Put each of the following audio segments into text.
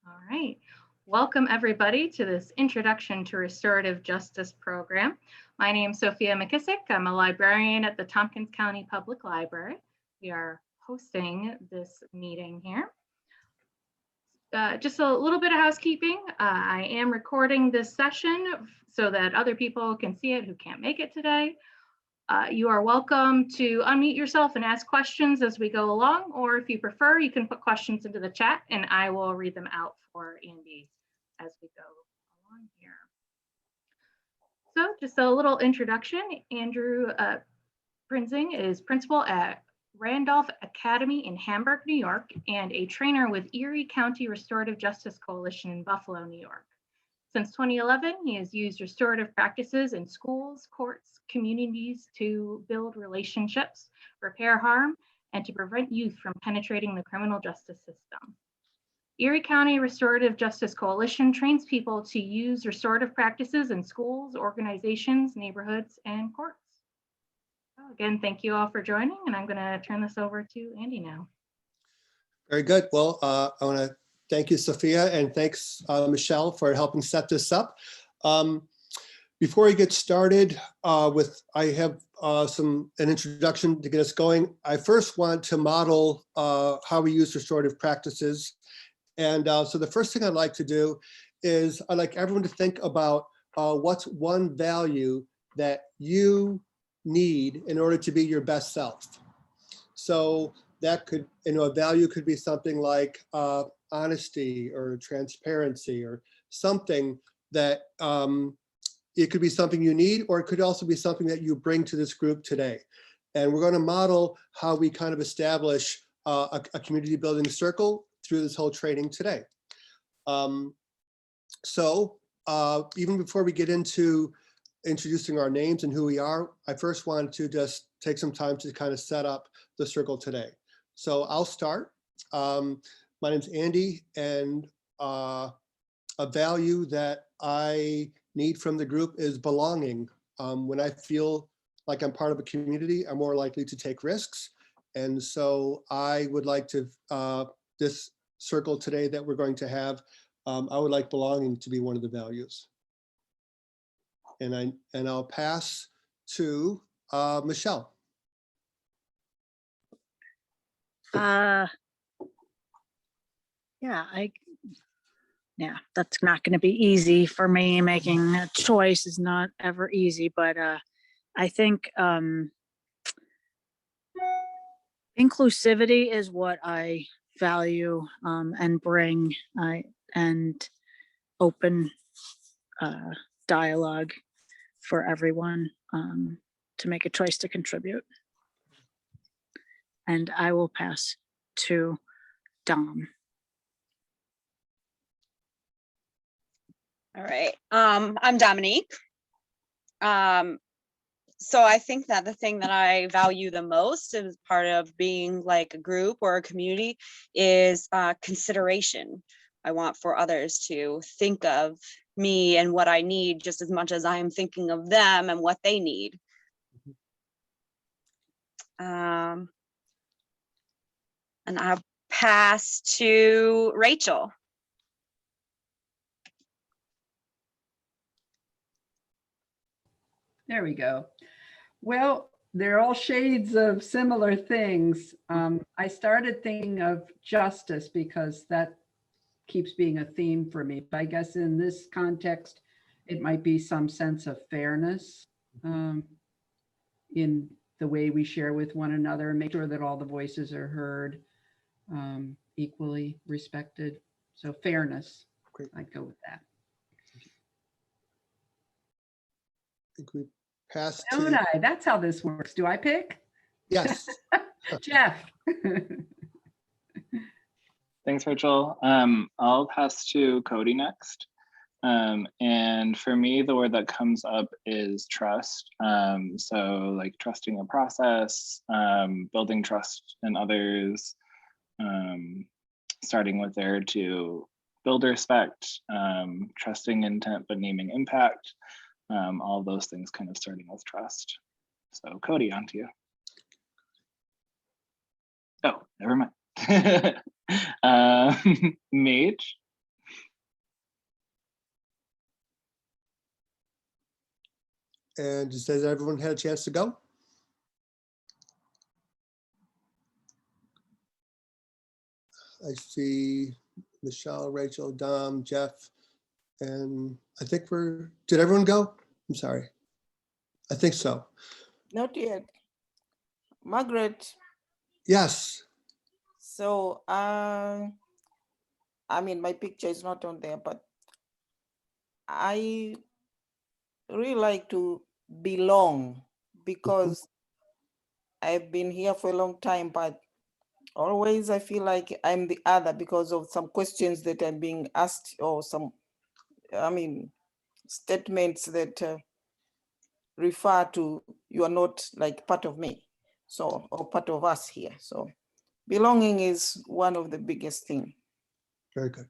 All right. Welcome everybody to this Introduction to Restorative Justice program. My name is Sophia McKissick. I'm a librarian at the Tompkins County Public Library. We are hosting this meeting here. Just a little bit of housekeeping. I am recording this session so that other people can see it who can't make it today. You are welcome to unmute yourself and ask questions as we go along, or if you prefer, you can put questions into the chat and I will read them out for Andy as we go along here. So just a little introduction. Andrew Prinzing is principal at Randolph Academy in Hamburg, New York, and a trainer with Erie County Restorative Justice Coalition in Buffalo, New York. Since 2011, he has used restorative practices in schools, courts, communities to build relationships, repair harm, and to prevent youth from penetrating the criminal justice system. Erie County Restorative Justice Coalition trains people to use restorative practices in schools, organizations, neighborhoods, and courts. So again, thank you all for joining, and I'm going to turn this over to Andy now. Very good. Well, I want to thank you, Sophia, and thanks, Michelle, for helping set this up. Before we get started I have an introduction to get us going. I first want to model how we use restorative practices. And so the first thing I'd like to do is I'd like everyone to think about what's one value that you need in order to be your best self. So that could, a value could be something like honesty or transparency or something that it could be something you need, or it could also be something that you bring to this group today. And we're going to model how we kind of establish a community building circle through this whole training today. So even before we get into introducing our names and who we are, I first want to just take some time to kind of set up the circle today. So I'll start. My name's Andy, and a value that I need from the group is belonging. When I feel like I'm part of a community, I'm more likely to take risks. And so I would like to, this circle today that we're going to have, I would like belonging to be one of the values. And I'll pass to Michelle. Yeah, that's not going to be easy for me. Making a choice is not ever easy, but I think inclusivity is what I value and bring, and open dialogue for everyone to make a choice to contribute. And I will pass to Dom. All right, I'm Dominique. So I think that the thing that I value the most as part of being like a group or a community is consideration. I want for others to think of me and what I need just as much as I am thinking of them and what they need. And I'll pass to Rachel. There we go. Well, they're all shades of similar things. I started thinking of justice because that keeps being a theme for me. But I guess in this context, it might be some sense of fairness in the way we share with one another and make sure that all the voices are heard, equally respected. So fairness, Great. I'd go with that. I think we pass Don't to, I? That's how this works. Do I pick? yes. Jeff. Thanks, Rachel. I'll pass to Cody next. And for me, the word that comes up is trust. So like trusting a process, building trust in others, starting with there to build respect, trusting intent, but naming impact. All of those things kind of starting with trust. So Cody, on to you. Oh, never mind. Mage. And has everyone had a chance to go? I see Michelle, Rachel, Dom, Jeff, and I think did everyone go? I'm sorry. I think so. Not yet. Margaret, Yes. so I mean, my picture is not on there, but I really like to belong because I've been here for a long time, but always I feel like I'm the other because of some questions that I'm being asked or some, I mean, statements that refer to you are not like part of me, so, or part of us here. So belonging is one of the biggest things. Very good.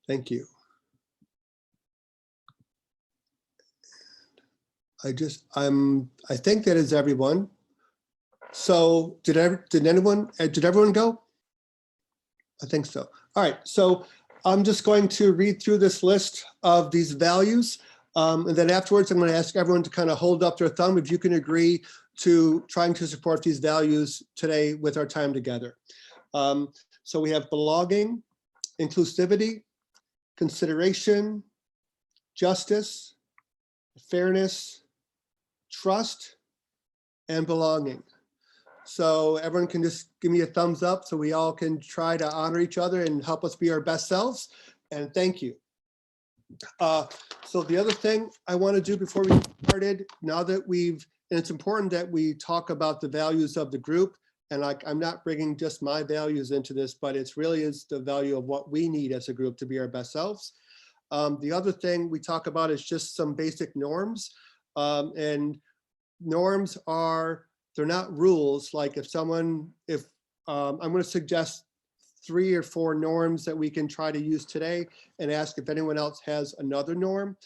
Thank you. I think that is everyone. So did everyone go? I think so. All right, so I'm just going to read through this list of these values. And then afterwards, I'm going to ask everyone to kind of hold up their thumb if you can agree to trying to support these values today with our time together. So we have belonging, inclusivity, consideration, justice, fairness, trust, and belonging. So everyone can just give me a thumbs up so we all can try to honor each other and help us be our best selves. And thank you. So the other thing I want to do before we get started, now that and it's important that we talk about the values of the group. And I'm not bringing just my values into this, but it's really is the value of what we need as a group to be our best selves. The other thing we talk about is just some basic norms. And norms they're not rules. Like I'm going to suggest 3 or 4 norms that we can try to use today and ask if anyone else has another norm.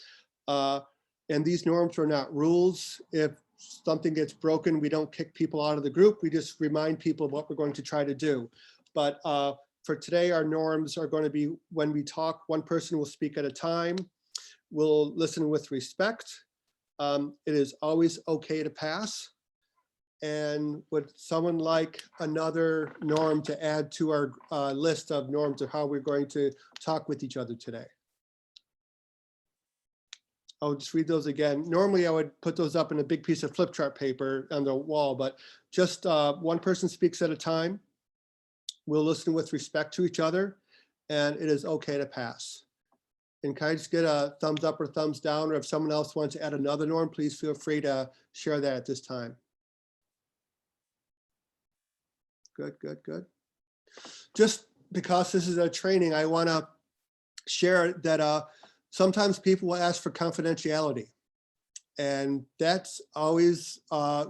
And these norms are not rules. If something gets broken, we don't kick people out of the group. We just remind people of what we're going to try to do. But for today, our norms are going to be when we talk, one person will speak at a time. We'll listen with respect. It is always okay to pass. And would someone like another norm to add to our list of norms of how we're going to talk with each other today? I'll just read those again. Normally I would put those up in a big piece of flip chart paper on the wall, but just one person speaks at a time. We'll listen with respect to each other, and it is okay to pass. And can I just get a thumbs up or thumbs down, or if someone else wants to add another norm, please feel free to share that at this time. Good, good, good. Just because this is a training, I want to share that sometimes people will ask for confidentiality. And that's always,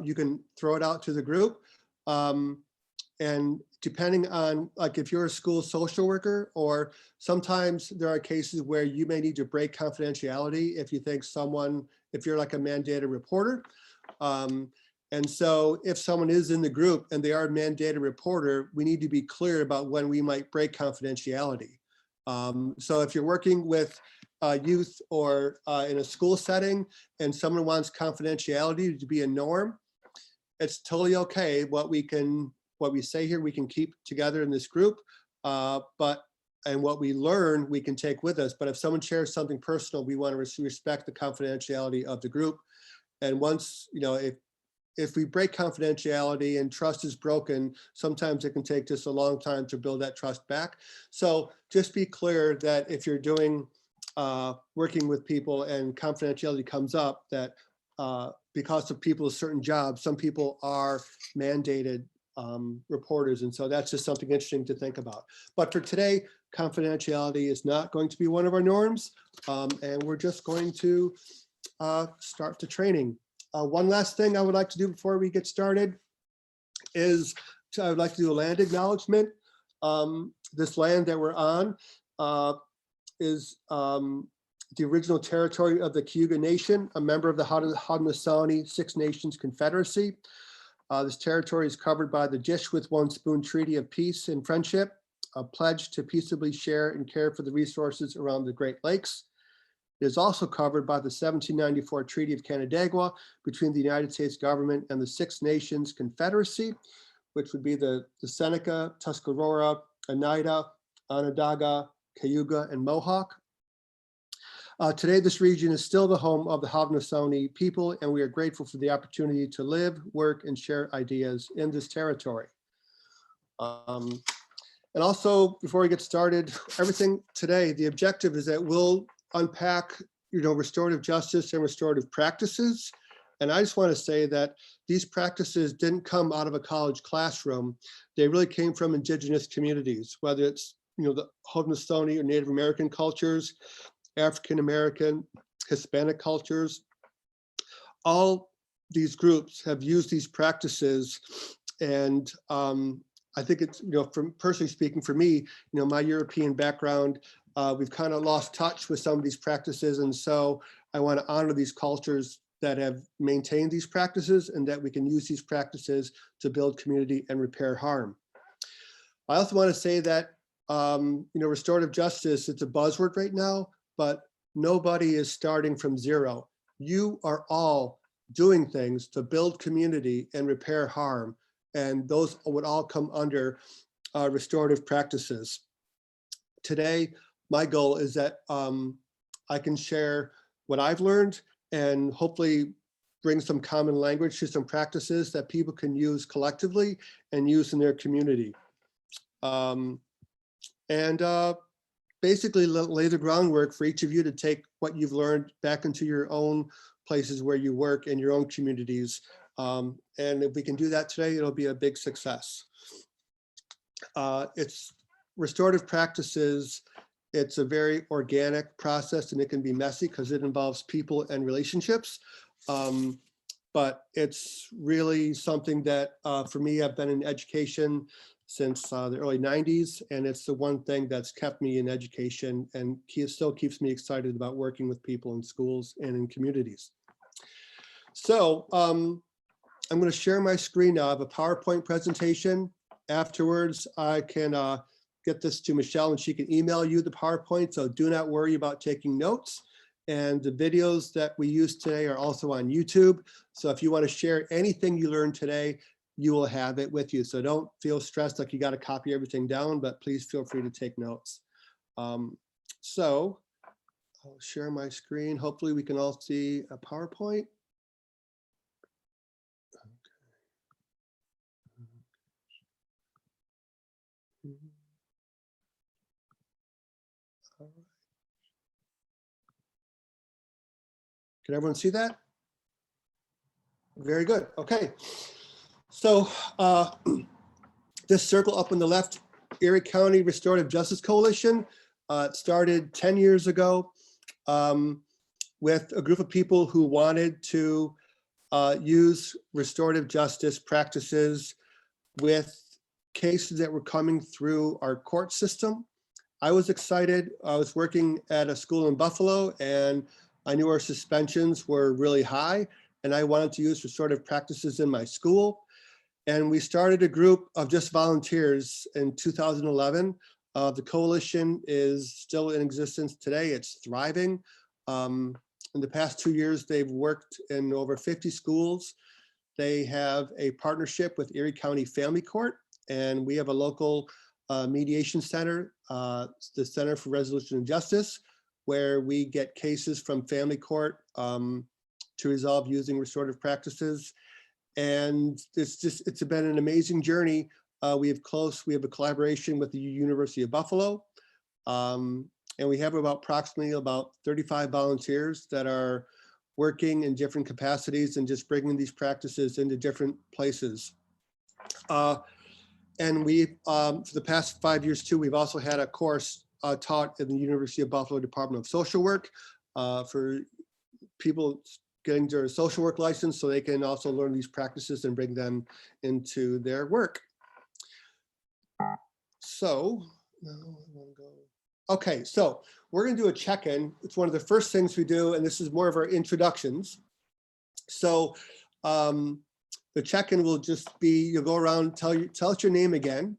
you can throw it out to the group. And depending on, like if you're a school social worker, or sometimes there are cases where you may need to break confidentiality if you think if you're like a mandated reporter. And so if someone is in the group and they are a mandated reporter, we need to be clear about when we might break confidentiality. So if you're working with youth or in a school setting and someone wants confidentiality to be a norm, it's totally okay. What we say here, we can keep together in this group, and what we learn, we can take with us. But if someone shares something personal, we want to respect the confidentiality of the group. And once, if we break confidentiality and trust is broken, sometimes it can take just a long time to build that trust back. So just be clear that if you're doing working with people and confidentiality comes up, that because of people's certain jobs, some people are mandated reporters. And so that's just something interesting to think about. But for today, confidentiality is not going to be one of our norms. And we're just going to start the training. One last thing I would like to do before we get started is I would like to do a land acknowledgement. This land that we're on is the original territory of the Cayuga Nation, a member of the Haudenosaunee Six Nations Confederacy. This territory is covered by the Dish with One Spoon Treaty of Peace and Friendship, a pledge to peaceably share and care for the resources around the Great Lakes. It is also covered by the 1794 Treaty of Canandaigua between the United States government and the Six Nations Confederacy, which would be the Seneca, Tuscarora, Oneida, Onondaga, Cayuga, and Mohawk. Today, this region is still the home of the Haudenosaunee people, and we are grateful for the opportunity to live, work, and share ideas in this territory. And also, before we get started, everything today, the objective is that we'll unpack, restorative justice and restorative practices. And I just want to say that these practices didn't come out of a college classroom. They really came from indigenous communities, whether it's, the Haudenosaunee or Native American cultures, African-American, Hispanic cultures. All these groups have used these practices. And I think it's, from personally speaking for me, my European background, we've kind of lost touch with some of these practices. And so I want to honor these cultures that have maintained these practices and that we can use these practices to build community and repair harm. I also want to say that, restorative justice, it's a buzzword right now, but nobody is starting from zero. You are all doing things to build community and repair harm. And those would all come under restorative practices. Today, my goal is that I can share what I've learned and hopefully bring some common language to some practices that people can use collectively and use in their community. Basically lay the groundwork for each of you to take what you've learned back into your own places where you work in your own communities. And if we can do that today, it'll be a big success. It's restorative practices. It's a very organic process and it can be messy because it involves people and relationships. But it's really something that for me, I've been in education since the early 90s. And it's the one thing that's kept me in education and still keeps me excited about working with people in schools and in communities. So I'm going to share my screen now. I have a PowerPoint presentation. Afterwards, I can get this to Michelle and she can email you the PowerPoint. So do not worry about taking notes. And the videos that we use today are also on YouTube. So if you want to share anything you learned today, you will have it with you. So don't feel stressed like you got to copy everything down, but please feel free to take notes. So I'll share my screen. Hopefully we can all see a PowerPoint. Can everyone see that? Very good. Okay. So this circle up on the left, Erie County Restorative Justice Coalition, it started 10 years ago with a group of people who wanted to use restorative justice practices with cases that were coming through our court system. I was excited. I was working at a school in Buffalo and I knew our suspensions were really high and I wanted to use restorative practices in my school. And we started a group of just volunteers in 2011. The coalition is still in existence today. It's thriving. In the past 2 years, they've worked in over 50 schools. They have a partnership with Erie County Family Court, and we have a local mediation center, the Center for Resolution and Justice, where we get cases from family court to resolve using restorative practices. And it's been an amazing journey. We have a collaboration with the University of Buffalo. And we have approximately about 35 volunteers that are working in different capacities and just bringing these practices into different places. And we, for the past 5 years too, we've also had a course taught in the University of Buffalo Department of Social Work for people getting their social work license so they can also learn these practices and bring them into their work. So, now I want to go. Okay, so we're going to do a check-in. It's one of the first things we do, and this is more of our introductions. So the check-in will just be, you'll go around, tell us your name again,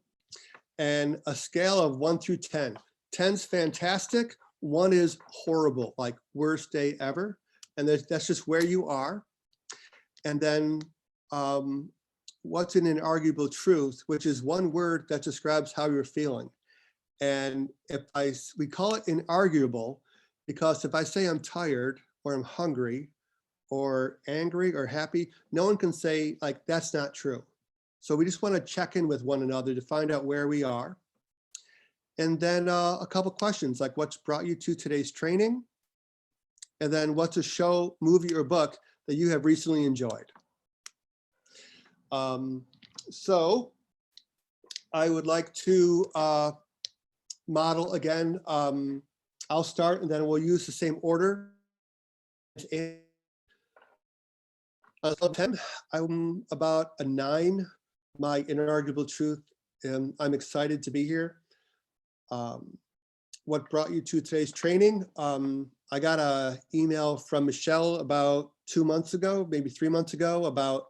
and a scale of 1 through 10. 10's fantastic, One is horrible, like worst day ever. And that's just where you are. And then what's an inarguable truth, which is one word that describes how you're feeling. And we call it inarguable because if I say I'm tired or I'm hungry or angry or happy, no one can say like, that's not true. So we just want to check in with one another to find out where we are. And then a couple questions like what's brought you to today's training? And then what's a show, movie, or book that you have recently enjoyed? So I would like to model again. I'll start and then we'll use the same order. Level 10, I'm about a 9. My inarguable truth, I'm excited to be here. What brought you to today's training? I got an email from Michelle about 2 months ago, maybe 3 months ago, about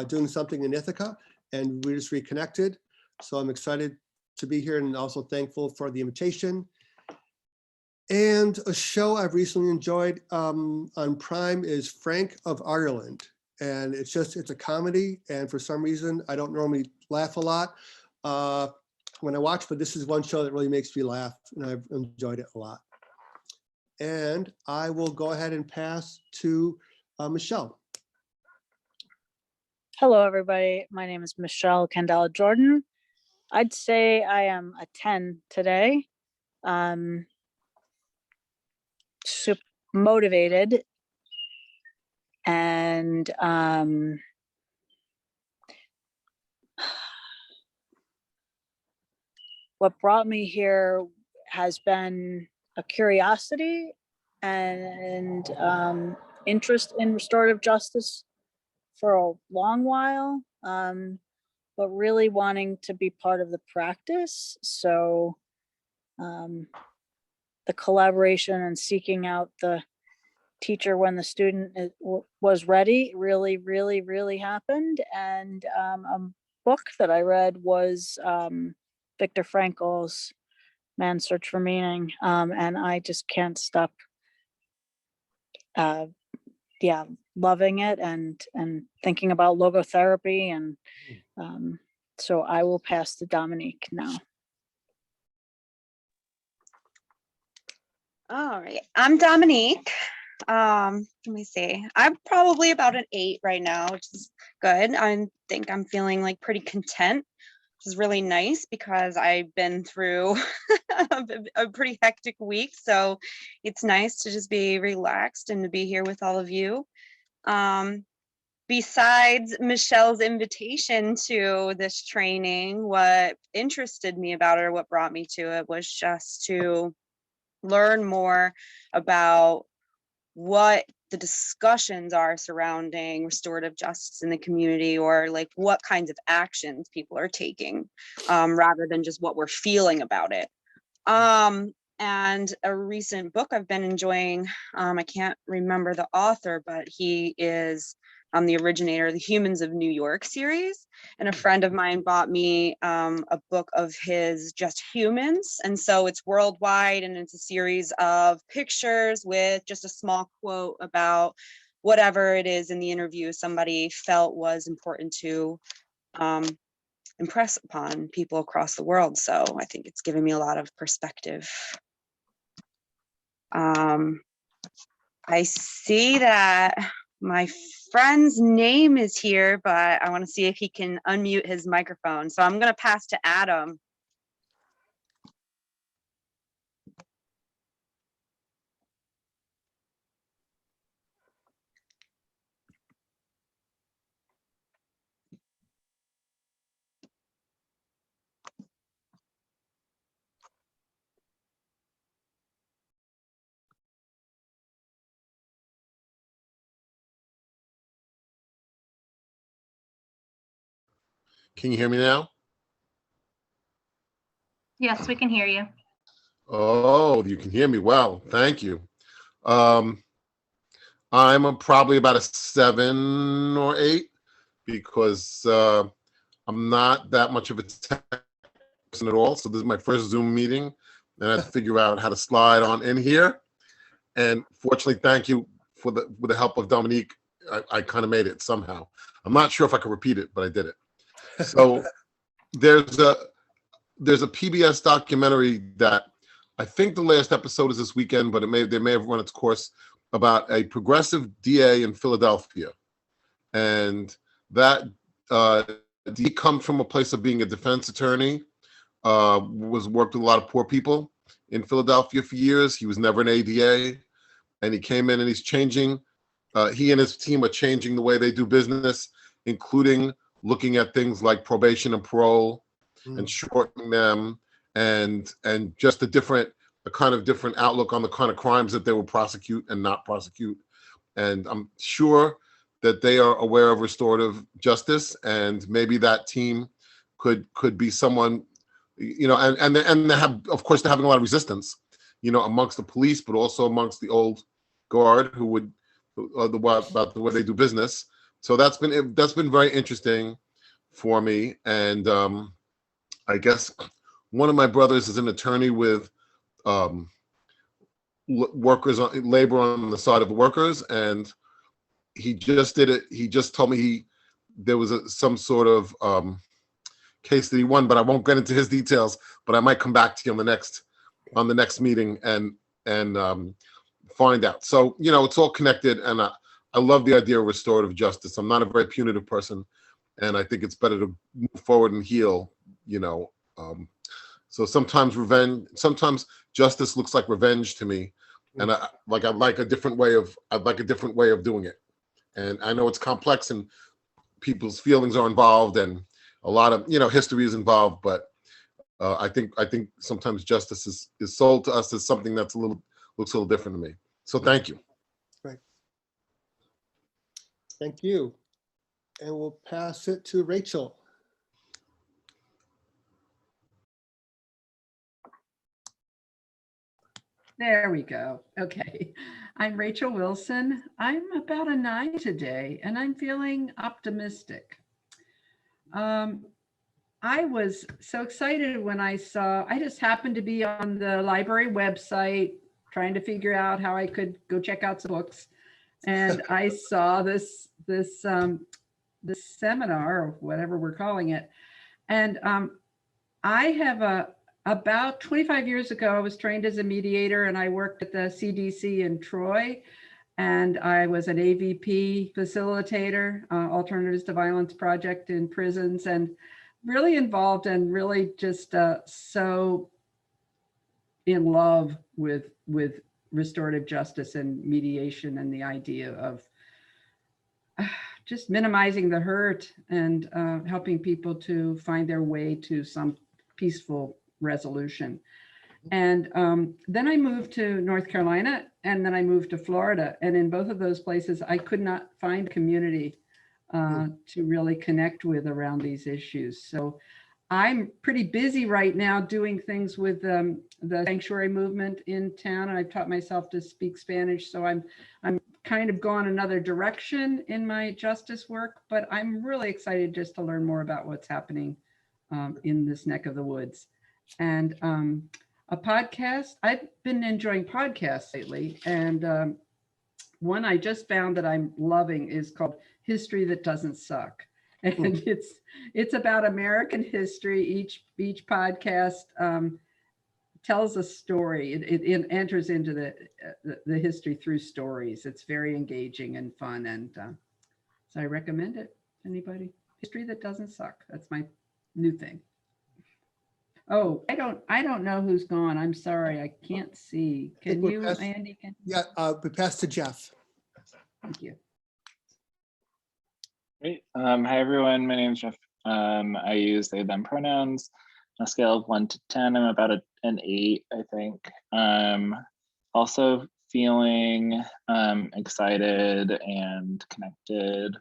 doing something in Ithaca, and we just reconnected. So I'm excited to be here and also thankful for the invitation. And a show I've recently enjoyed on Prime is Frank of Ireland. And it's a comedy. And for some reason, I don't normally laugh a lot when I watch, but this is one show that really makes me laugh and I've enjoyed it a lot. And I will go ahead and pass to Michelle. Hello, everybody. My name is Michelle Candela Jordan. I'd say I am a 10 today. Super motivated and what brought me here has been a curiosity and interest in restorative justice for a long while, but really wanting to be part of the practice. So the collaboration and seeking out the teacher when the student was ready really happened. And a book that I read was Viktor Frankl's Man's Search for Meaning. And I just can't stop loving it and thinking about logotherapy. And so I will pass to Dominique now. All right, I'm Dominique. Let me see. I'm probably about an 8 right now, which is good. I think I'm feeling like pretty content, which is really nice because I've been through a pretty hectic week. So it's nice to just be relaxed and to be here with all of you. Besides Michelle's invitation to this training, what interested me about it or what brought me to it was just to learn more about what the discussions are surrounding restorative justice in the community, or like what kinds of actions people are taking, rather than just what we're feeling about it. And a recent book I've been enjoying, I can't remember the author, but he is the originator of the Humans of New York series. And a friend of mine bought me a book of his, Just Humans. And so it's worldwide, and it's a series of pictures with just a small quote about whatever it is in the interview somebody felt was important to impress upon people across the world. So I think it's given me a lot of perspective. I see that my friend's name is here, but I want to see if he can unmute his microphone. So I'm going to pass to Adam. Can you hear me now? Yes, we can hear you. Oh, you can hear me well. Thank you. I'm probably about a 7 or 8 because I'm not that much of a tech person at all. So this is my first Zoom meeting, and I had to figure out how to slide on in here. And fortunately, thank you with the help of Dominique, I kind of made it somehow. I'm not sure if I can repeat it, but I did it. So there's a PBS documentary that I think the last episode is this weekend, but they may have run its course, about a progressive DA in Philadelphia. And that he comes from a place of being a defense attorney, worked with a lot of poor people in Philadelphia for years. He was never an ADA, and he came in and he's changing. He and his team are changing the way they do business, including looking at things like probation and parole and shortening them, and just a kind of different outlook on the kind of crimes that they will prosecute and not prosecute. And I'm sure that they are aware of restorative justice, and maybe that team could be someone, you know, and they have, of course, they're having a lot of resistance, you know, amongst the police, but also amongst the old guard about the way they do business. So that's been very interesting for me. And I guess one of my brothers is an attorney with labor on the side of the workers, and he just did it. He just told me there was some sort of case that he won, but I won't get into his details. But I might come back to you on the next meeting and find out. So, you know, it's all connected, and I love the idea of restorative justice. I'm not a very punitive person, and I think it's better to move forward and heal, you know. So sometimes justice looks like revenge to me, and I'd like a different way of doing it. And I know it's complex, and people's feelings are involved, and a lot of, you know, history is involved. But I think sometimes justice is sold to us as something that's looks a little different to me. So thank you. Right. Thank you. And we'll pass it to Rachel. There we go. Okay. I'm Rachel Wilson. I'm about a 9 today, and I'm feeling optimistic. I was so excited when I just happened to be on the library website trying to figure out how I could go check out some books. And I saw this seminar, or whatever we're calling it. And I have about 25 years ago, I was trained as a mediator, and I worked at the CDC in Troy. And I was an AVP facilitator, Alternatives to Violence Project in prisons, and really involved and really just so in love with restorative justice and mediation, and the idea of just minimizing the hurt and helping people to find their way to some peaceful resolution. And then I moved to North Carolina, and then I moved to Florida. And in both of those places, I could not find a community to really connect with around these issues. So I'm pretty busy right now doing things with the sanctuary movement in town. And I've taught myself to speak Spanish. So I'm kind of gone another direction in my justice work, but I'm really excited just to learn more about what's happening in this neck of the woods. And a podcast, I've been enjoying podcasts lately. And one I just found that I'm loving is called History That Doesn't Suck. And it's about American history. Each podcast tells a story. It enters into the history through stories. It's very engaging and fun. And so I recommend it. Anybody? History That Doesn't Suck. That's my new thing. Oh, I don't know who's gone. I'm sorry, I can't see. Can you, Andy? Yeah, we pass to Jeff. Thank you. Great. Hi, everyone. My name is Jeff. I use they, them pronouns. On a scale of 1 to 10, I'm about an 8, I think. Also feeling excited and connected.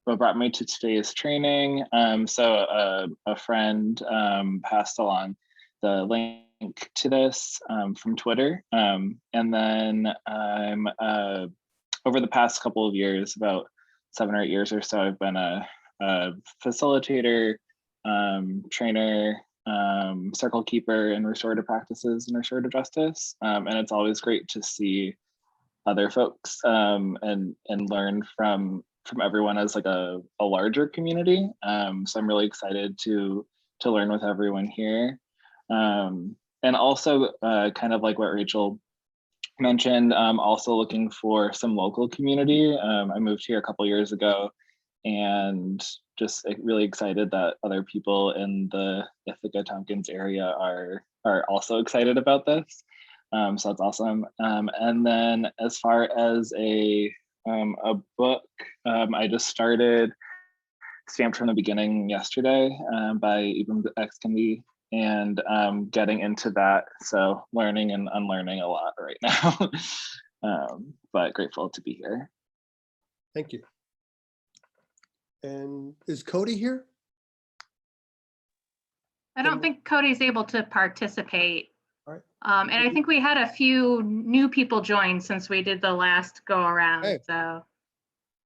What brought me to today's training? So a friend passed along the link to this from Twitter. And then I'm over the past couple of years, about 7 or 8 years or so, I've been a facilitator, trainer, circle keeper in restorative practices and restorative justice. And it's always great to see other folks and learn from everyone as like a larger community. So I'm really excited to learn with everyone here. And also kind of like what Rachel mentioned, also looking for some local community. I moved here a couple years ago and just really excited that other people in the Ithaca Tompkins area are also excited about this. So that's awesome. And then as far as a book, I just started Stamped from the Beginning yesterday by Ibram X. Kendi, and getting into that. So learning and unlearning a lot right now, but grateful to be here. Thank you. And is Cody here? I don't think Cody's able to participate. All right. And I think we had a few new people join since we did the last go around. Okay. So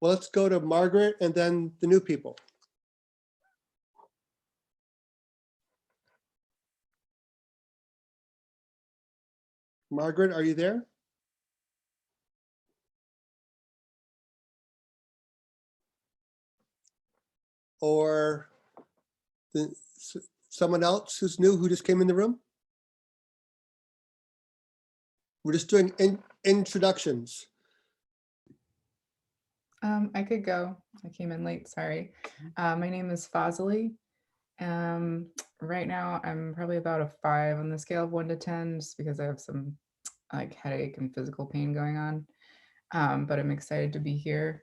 Well, let's go to Margaret and then the new people. Margaret, are you there? Or someone else who's new who just came in the room? We're just doing introductions. I could go. I came in late, sorry. My name is Fazili. Right now I'm probably about a 5 on the scale of 1 to 10, just because I have some like headache and physical pain going on. But I'm excited to be here.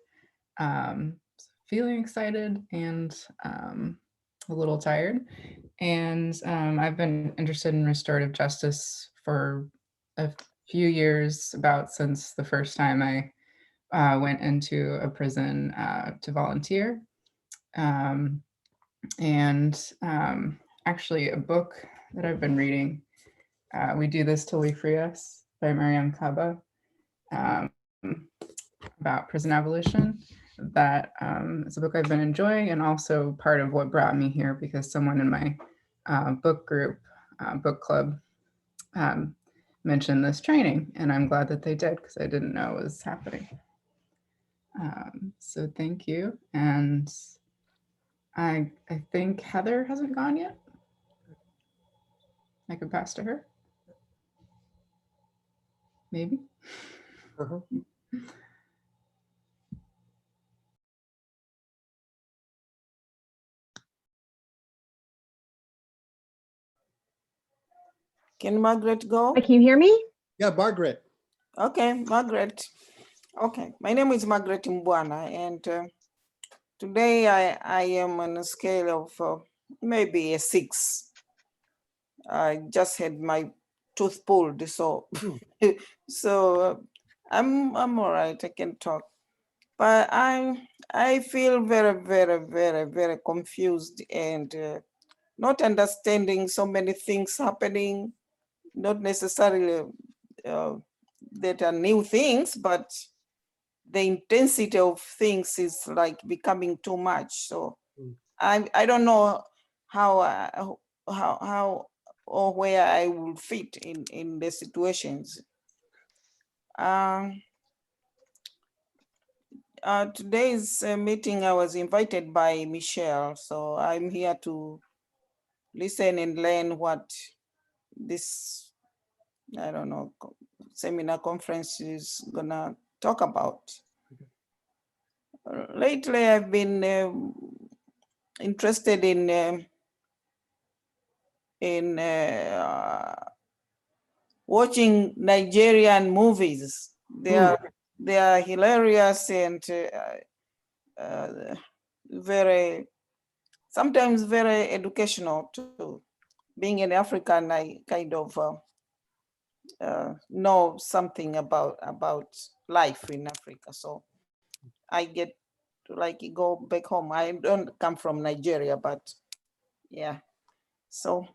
Feeling excited and a little tired. And I've been interested in restorative justice for a few years, about since the first time I went into a prison to volunteer. Actually a book that I've been reading, We Do This Till We Free Us by Mariam Kaba, about prison abolition. That is a book I've been enjoying, and also part of what brought me here, because someone in my book group, book club, mentioned this training, and I'm glad that they did, because I didn't know it was happening. So thank you. And I think Heather hasn't gone yet. I could pass to her. Maybe. Uh-huh. Can Margaret go? Can you hear me? Yeah, Margaret. Okay, Margaret. Okay, my name is Margaret Mbwana, and today I am on a scale of maybe a 6. I just had my tooth pulled, so I'm all right. I can talk, but I feel very confused and not understanding so many things happening. Not necessarily that are new things, but the intensity of things is like becoming too much. So I don't know how or where I will fit in the situations. Today's meeting, I was invited by Michelle, so I'm here to listen and learn what this, I don't know, seminar conference is gonna talk about. Lately, I've been interested in watching Nigerian movies. They are hilarious and sometimes very educational too. Being an African, I kind of know something about life in Africa. So I get to like go back home. I don't come from Nigeria, but yeah. So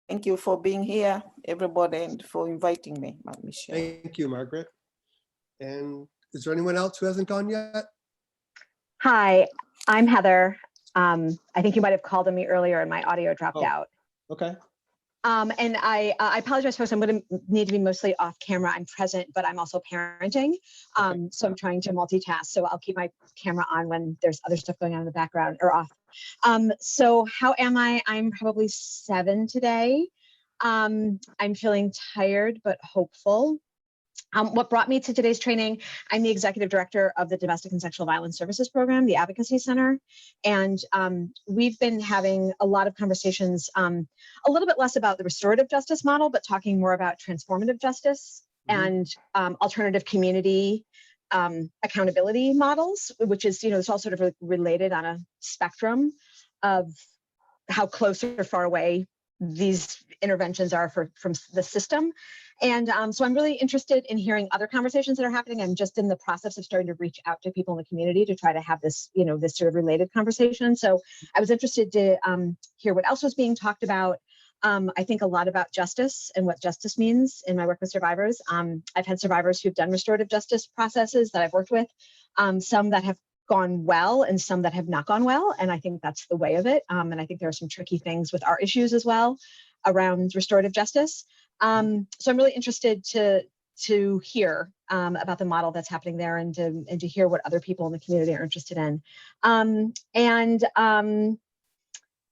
thank you for being here, everybody, and for inviting me, Michelle. Thank you, Margaret. And is there anyone else who hasn't gone yet? Hi, I'm Heather. I think you might have called on me earlier and my audio dropped out. Okay. And I apologize, folks. I'm going to need to be mostly off camera. I'm present, but I'm also parenting. So I'm trying to multitask. So I'll keep my camera on when there's other stuff going on in the background or off. So how am I? I'm probably 7 today. I'm feeling tired, but hopeful. What brought me to today's training, I'm the executive director of the Domestic and Sexual Violence Services Program, the Advocacy Center. And we've been having a lot of conversations, a little bit less about the restorative justice model, but talking more about transformative justice and alternative community accountability models, which is, it's all sort of related on a spectrum of how close or far away these interventions are from the system. And so I'm really interested in hearing other conversations that are happening. I'm just in the process of starting to reach out to people in the community to try to have this, this sort of related conversation. So I was interested to hear what else was being talked about. I think a lot about justice and what justice means in my work with survivors. I've had survivors who've done restorative justice processes that I've worked with, some that have gone well and some that have not gone well. And I think that's the way of it. And I think there are some tricky things with our issues as well around restorative justice. So I'm really interested to hear about the model that's happening there and to hear what other people in the community are interested in.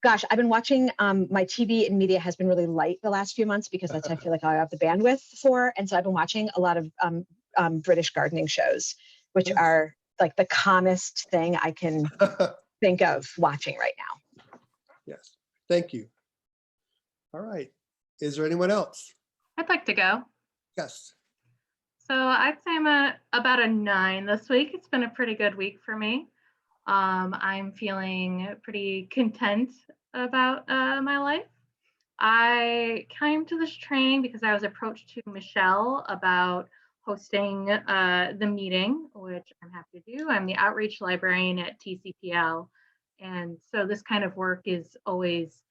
Gosh, I've been watching, my TV and media has been really light the last few months because that's what I feel like I have the bandwidth for. And so I've been watching a lot of British gardening shows, which are like the calmest thing I can think of watching right now. Yes, thank you. All right, is there anyone else? I'd like to go. Yes. So I'd say I'm about a 9 this week. It's been a pretty good week for me. I'm feeling pretty content about my life. I came to this training because I was approached to Michelle about hosting the meeting, which I'm happy to do. I'm the outreach librarian at TCPL. And so this kind of work is always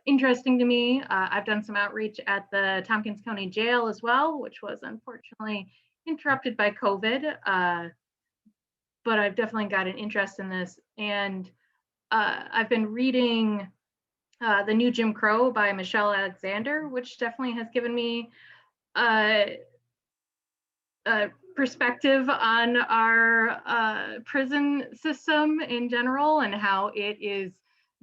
interesting to me. I've done some outreach at the Tompkins County Jail as well, which was unfortunately interrupted by COVID. But I've definitely got an interest in this. And I've been reading The New Jim Crow by Michelle Alexander, which definitely has given me a perspective on our prison system in general and how it is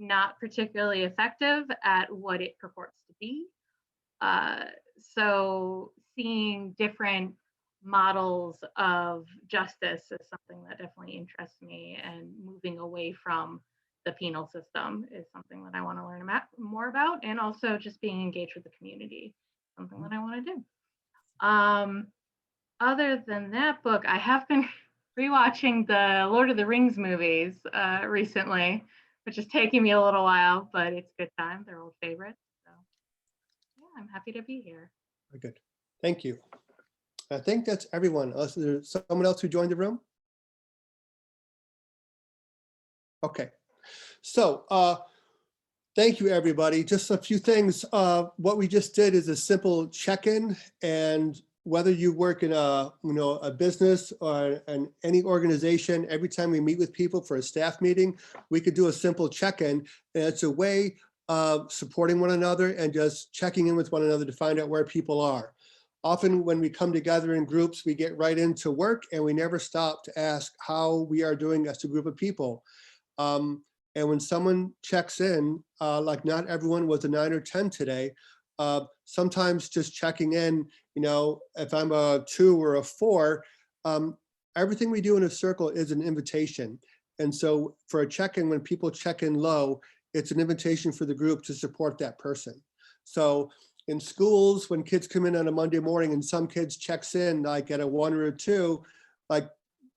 not particularly effective at what it purports to be. So seeing different models of justice is something that definitely interests me, and moving away from the penal system is something that I want to learn more about, and also just being engaged with the community, something that I want to do. Other than that book, I have been rewatching the Lord of the Rings movies recently, which is taking me a little while, but it's a good time. They're old favorites. So yeah, I'm happy to be here. Very good. Thank you. I think that's everyone. Unless there's someone else who joined the room. Okay. So thank you, everybody. Just a few things. What we just did is a simple check-in, and whether you work in a business or in any organization, every time we meet with people for a staff meeting, we could do a simple check-in, and it's a way of supporting one another and just checking in with one another to find out where people are. Often when we come together in groups, we get right into work and we never stop to ask how we are doing as a group of people. And when someone checks in, like not everyone was a 9 or 10 today, sometimes just checking in, if I'm a 2 or a 4, everything we do in a circle is an invitation. And so for a check-in, when people check in low, it's an invitation for the group to support that person. So in schools, when kids come in on a Monday morning and some kids checks in like at a 1 or a 2, like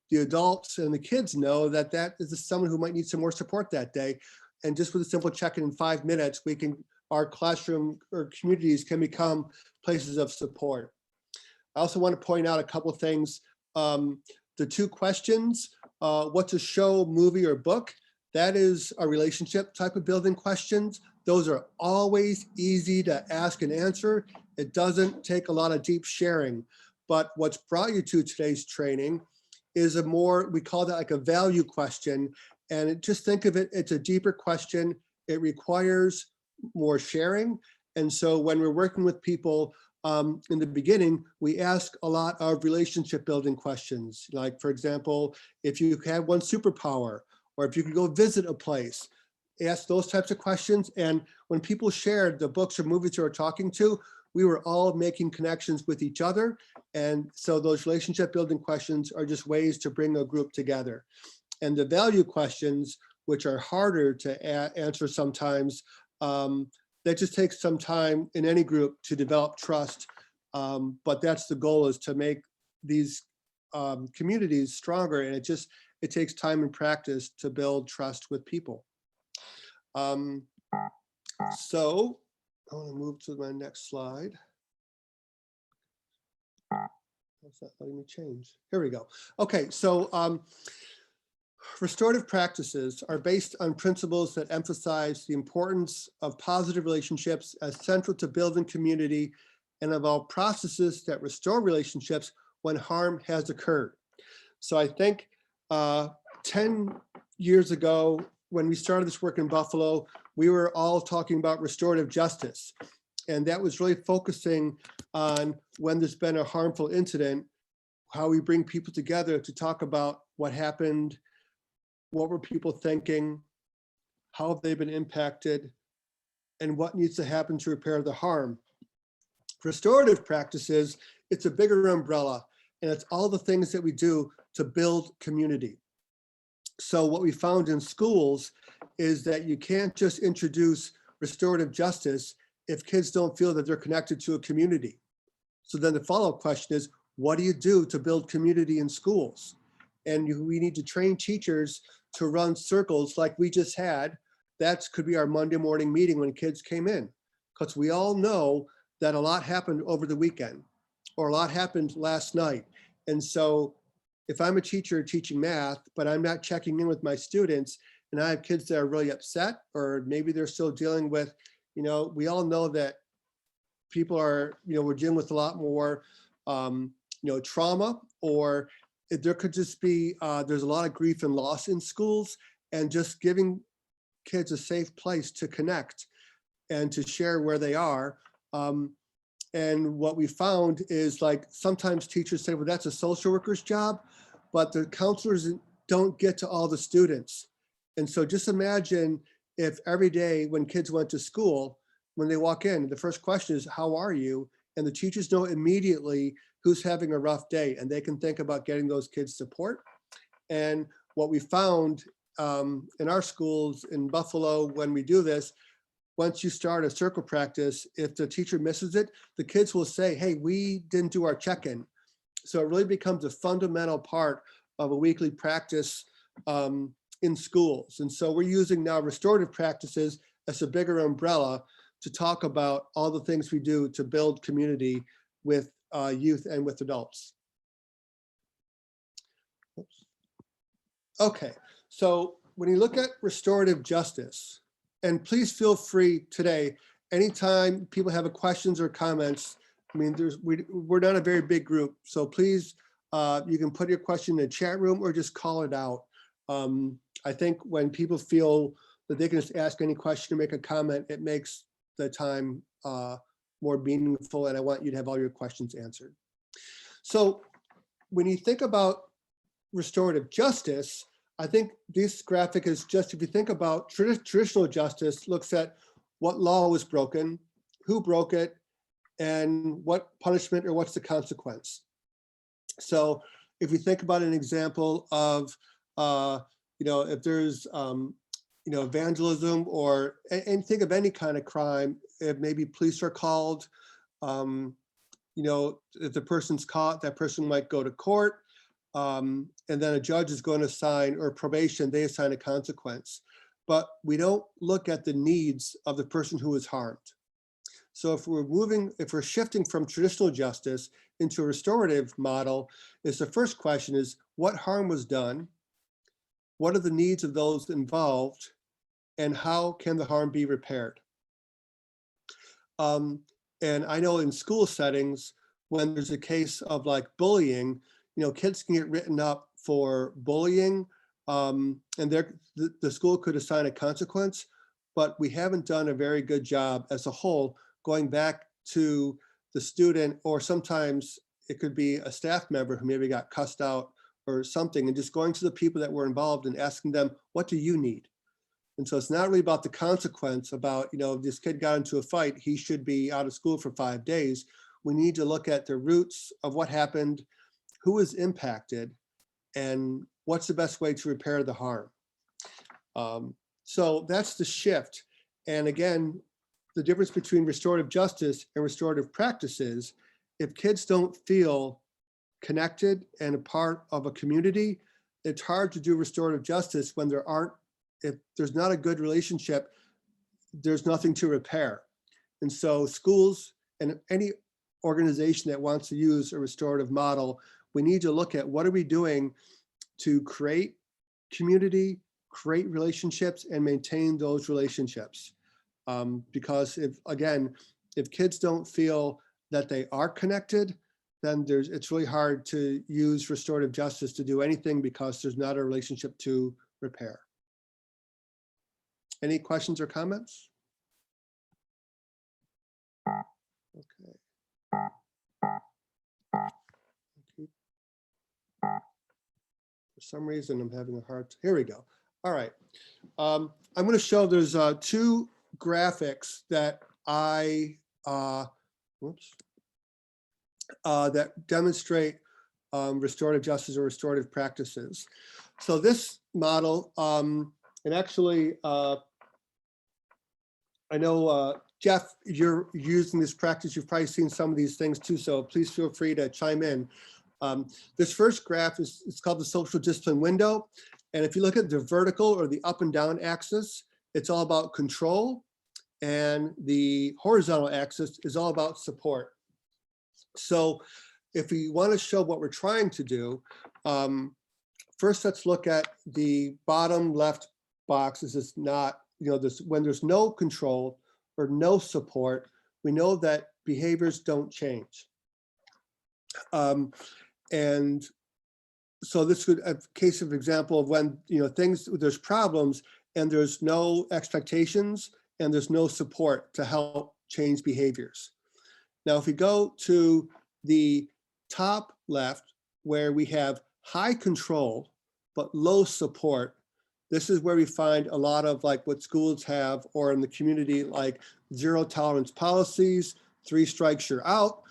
the adults and the kids know that that is someone who might need some more support that day. And just with a simple check-in in 5 minutes, our classroom or communities can become places of support. I also want to point out a couple of things. The 2 questions, what's a show, movie, or book? That is a relationship type of building questions. Those are always easy to ask and answer. It doesn't take a lot of deep sharing. But what's brought you to today's training is a more, we call that like a value question. And just think of it, it's a deeper question. It requires more sharing. And so when we're working with people in the beginning, we ask a lot of relationship building questions. Like, for example, if you have one superpower, or if you could go visit a place, ask those types of questions. And when people shared the books or movies they were talking to, we were all making connections with each other. And so those relationship building questions are just ways to bring a group together. And the value questions, which are harder to answer sometimes, that just takes some time in any group to develop trust. But that's the goal, is to make these communities stronger. And it takes time and practice to build trust with people. So I want to move to my next slide. What's not letting me change? Here we go. Okay, so restorative practices are based on principles that emphasize the importance of positive relationships as central to building community, and about processes that restore relationships when harm has occurred. So I think 10 years ago, when we started this work in Buffalo, we were all talking about restorative justice. And that was really focusing on when there's been a harmful incident, how we bring people together to talk about what happened, what were people thinking, how have they been impacted, and what needs to happen to repair the harm. Restorative practices, it's a bigger umbrella, and it's all the things that we do to build community. So what we found in schools is that you can't just introduce restorative justice if kids don't feel that they're connected to a community. So then the follow-up question is, what do you do to build community in schools? And we need to train teachers to run circles like we just had. That could be our Monday morning meeting when kids came in, because we all know that a lot happened over the weekend, or a lot happened last night. And so if I'm a teacher teaching math, but I'm not checking in with my students, and I have kids that are really upset, or maybe they're still dealing with, we all know that people are, we're dealing with a lot more, trauma, or there could just be, there's a lot of grief and loss in schools, and just giving kids a safe place to connect and to share where they are. And what we found is, like, sometimes teachers say, well, that's a social worker's job, but the counselors don't get to all the students. And so just imagine if every day when kids went to school, when they walk in, the first question is, how are you? And the teachers know immediately who's having a rough day, and they can think about getting those kids support. And what we found in our schools in Buffalo, when we do this, once you start a circle practice, if the teacher misses it, the kids will say, hey, we didn't do our check-in. So it really becomes a fundamental part of a weekly practice in schools. And so we're using now restorative practices as a bigger umbrella to talk about all the things we do to build community with youth and with adults. Oops. Okay, so when you look at restorative justice, and please feel free today, anytime people have questions or comments, I mean, we're not a very big group, so please, you can put your question in the chat room or just call it out. I think when people feel that they can just ask any question or make a comment, it makes the time more meaningful, and I want you to have all your questions answered. So when you think about restorative justice, I think this graphic is just, if you think about traditional justice, looks at what law was broken, who broke it, and what punishment or what's the consequence. So if we think about an example of, if there's, vandalism, or and think of any kind of crime, if maybe police are called, if the person's caught, that person might go to court. And then a judge is going to assign, or probation, they assign a consequence. But we don't look at the needs of the person who was harmed. So if we're shifting from traditional justice into a restorative model, the first question is, what harm was done? What are the needs of those involved? And how can the harm be repaired? And I know in school settings, when there's a case of like bullying, kids can get written up for bullying, and the school could assign a consequence. but we haven't done a very good job as a whole going back to the student, or sometimes it could be a staff member who maybe got cussed out or something, and just going to the people that were involved and asking them, what do you need? And so it's not really about the consequence about, you know, if this kid got into a fight, he should be out of school for 5 days. We need to look at the roots of what happened, who was impacted, and what's the best way to repair the harm. So that's the shift. And again, the difference between restorative justice and restorative practices, if kids don't feel connected and a part of a community, it's hard to do restorative justice when if there's not a good relationship, there's nothing to repair. And so schools and any organization that wants to use a restorative model, we need to look at what are we doing to create community, create relationships, and maintain those relationships. Because if kids don't feel that they are connected, then it's really hard to use restorative justice to do anything because there's not a relationship to repair. Any questions or comments? Okay. For some reason, I'm having a hard time. Here we go. All right. I'm going to show there's 2 graphics that that demonstrate restorative justice or restorative practices. So this model, and actually, I know, Jeff, you're using this practice. You've probably seen some of these things too, so please feel free to chime in. This first graph it's called the social discipline window. And if you look at the vertical or the up and down axis, it's all about control. And the horizontal axis is all about support. So if we want to show what we're trying to do, first let's look at the bottom left box. This is not, when there's no control or no support, we know that behaviors don't change. And so this would a case of example of when, there's problems and there's no expectations and there's no support to help change behaviors. Now, if we go to the top left, where we have high control, but low support, this is where we find a lot of like what schools have, or in the community, like 0 tolerance policies, 3 strikes, you're out.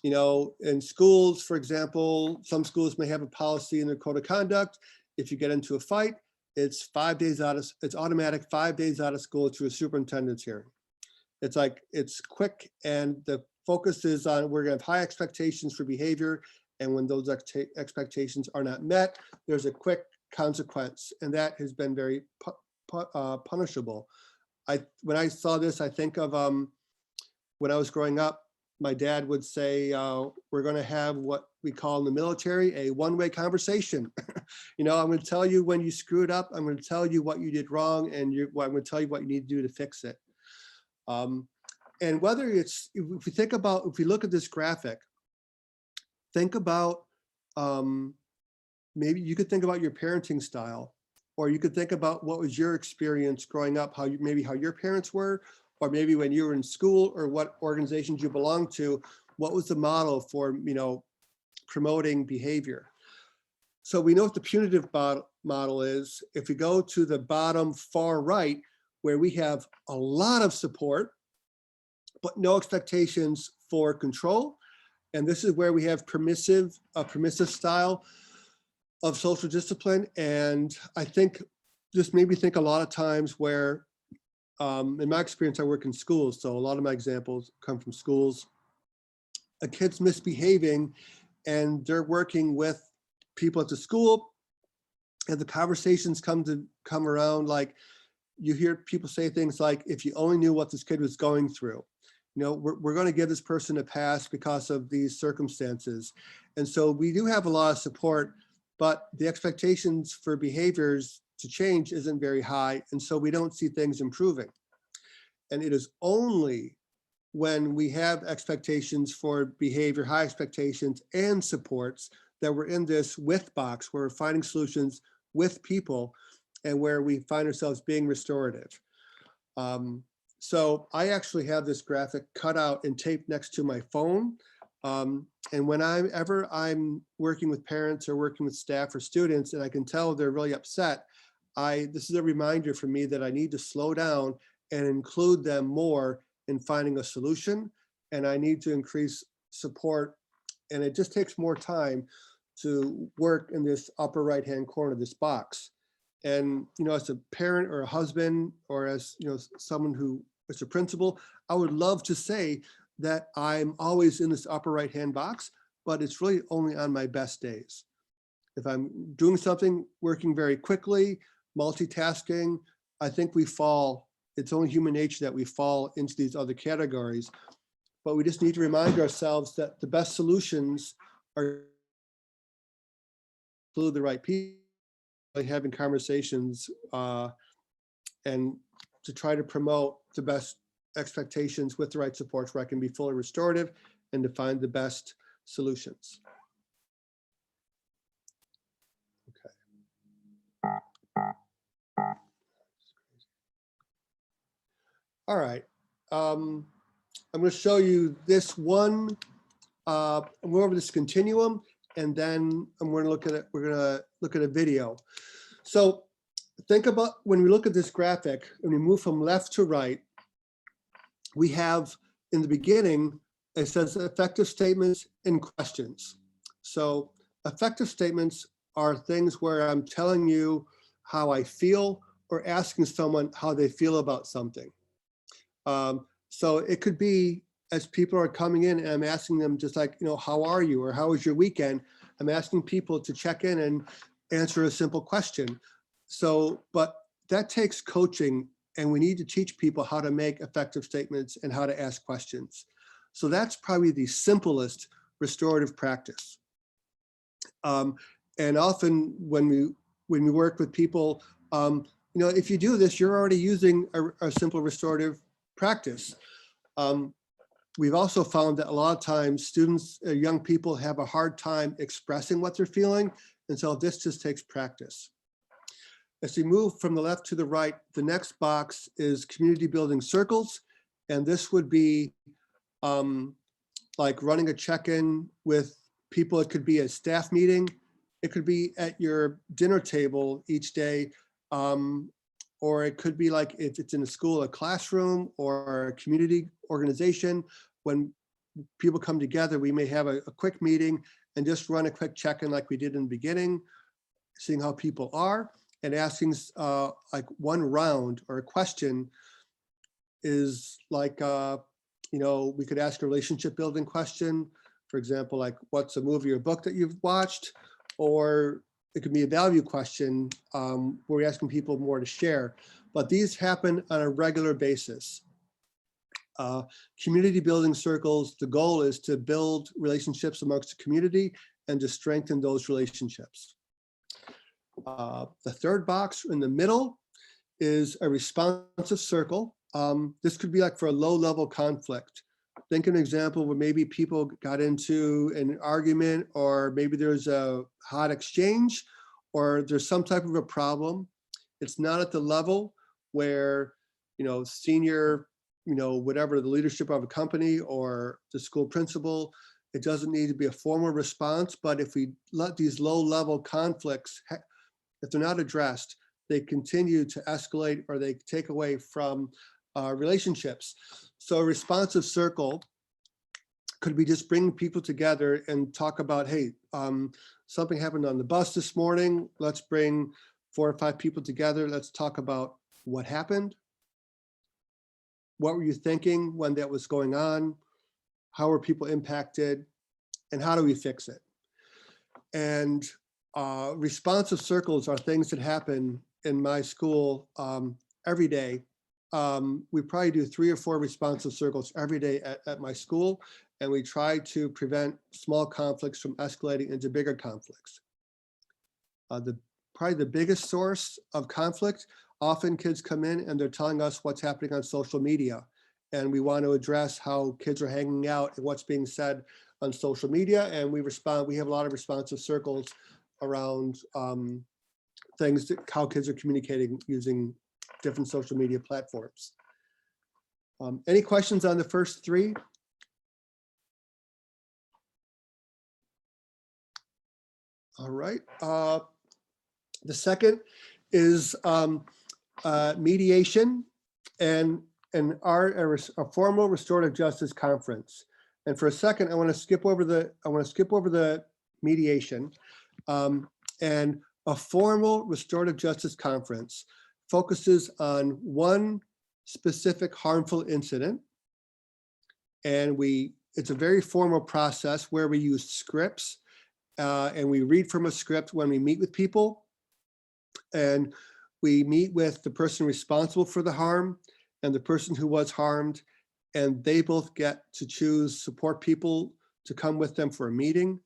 In schools, for example, some schools may have a policy in their code of conduct. If you get into a fight, it's automatic 5 days out of school to a superintendent's hearing. It's quick, and the focus is on, we're gonna have high expectations for behavior. And when those expectations are not met, there's a quick consequence. And that has been very punishable. When I saw this, I think of when I was growing up, my dad would say, we're going to have what we call in the military a one-way conversation. I'm going to tell you when you screwed up. I'm going to tell you what you did wrong, and I'm going to tell you what you need to do to fix it. And whether it's, if we look at this graphic, think about, maybe you could think about your parenting style, or you could think about what was your experience growing up, how your parents were, or maybe when you were in school, or what organizations you belong to, what was the model for, promoting behavior. So we know what the punitive model is. If we go to the bottom far right, where we have a lot of support, but no expectations for control. And this is where we have permissive style of social discipline. And I think just made me think a lot of times where, in my experience, I work in schools. So a lot of my examples come from schools. A kid's misbehaving and they're working with people at the school, and the conversations come around, like you hear people say things like, if you only knew what this kid was going through, we're going to give this person a pass because of these circumstances. And so we do have a lot of support, but the expectations for behaviors to change isn't very high. And so we don't see things improving. And it is only when we have expectations for behavior, high expectations and supports, that we're in this with box, where we're finding solutions with people, and where we find ourselves being restorative. So I actually have this graphic cut out and taped next to my phone. And whenever I'm working with parents or working with staff or students, and I can tell they're really upset, this is a reminder for me that I need to slow down and include them more in finding a solution. And I need to increase support. And it just takes more time to work in this upper right-hand corner of this box. And, as a parent or a husband, or as, someone who is a principal, I would love to say that I'm always in this upper right-hand box, but it's really only on my best days. If I'm doing something, working very quickly, multitasking, I think it's only human nature that we fall into these other categories. But we just need to remind ourselves that the best solutions are include the right people, like having conversations, and to try to promote the best expectations with the right supports where I can be fully restorative and to find the best solutions. Okay. All right. I'm going to show you this one. I'm going over this continuum, and then I'm going to look at it. We're going to look at a video. So think about when we look at this graphic, when we move from left to right, we have in the beginning, it says effective statements and questions. So effective statements are things where I'm telling you how I feel or asking someone how they feel about something. So it could be as people are coming in and I'm asking them just like, how are you? Or how was your weekend? I'm asking people to check in and answer a simple question. So, but that takes coaching, and we need to teach people how to make effective statements and how to ask questions. So that's probably the simplest restorative practice. And often when we work with people, if you do this, you're already using a simple restorative practice. We've also found that a lot of times students, young people have a hard time expressing what they're feeling. And so this just takes practice. As we move from the left to the right, the next box is community building circles. And this would be like running a check-in with people. It could be a staff meeting. It could be at your dinner table each day. Or it could be like if it's in a school, a classroom, or a community organization. When people come together, we may have a quick meeting and just run a quick check-in like we did in the beginning, seeing how people are, and asking like one round or a question is like, we could ask a relationship building question. For example, like what's a movie or book that you've watched? Or it could be a value question where we're asking people more to share. But these happen on a regular basis. Community building circles, the goal is to build relationships amongst the community and to strengthen those relationships. The third box in the middle is a responsive circle. This could be like for a low-level conflict. Think of an example where maybe people got into an argument, or maybe there's a hot exchange, or there's some type of a problem. It's not at the level where, senior, whatever the leadership of a company or the school principal, it doesn't need to be a formal response. But if we let these low-level conflicts, if they're not addressed, they continue to escalate or they take away from relationships. So a responsive circle could be just bringing people together and talk about, hey, something happened on the bus this morning. Let's bring 4 or 5 people together. Let's talk about what happened. What were you thinking when that was going on? How were people impacted? And how do we fix it? And responsive circles are things that happen in my school every day. We probably do 3 or 4 responsive circles every day at my school, and we try to prevent small conflicts from escalating into bigger conflicts. Probably the biggest source of conflict, often kids come in and they're telling us what's happening on social media, and we want to address how kids are hanging out and what's being said on social media, and we have a lot of responsive circles around things, how kids are communicating using different social media platforms. Any questions on the first three? All right. The second is mediation and a formal restorative justice conference. And for a second, I want to skip over the mediation. And a formal restorative justice conference focuses on one specific harmful incident. And it's a very formal process where we use scripts and we read from a script when we meet with people. And we meet with the person responsible for the harm and the person who was harmed, and they both get to choose support people to come with them for a meeting.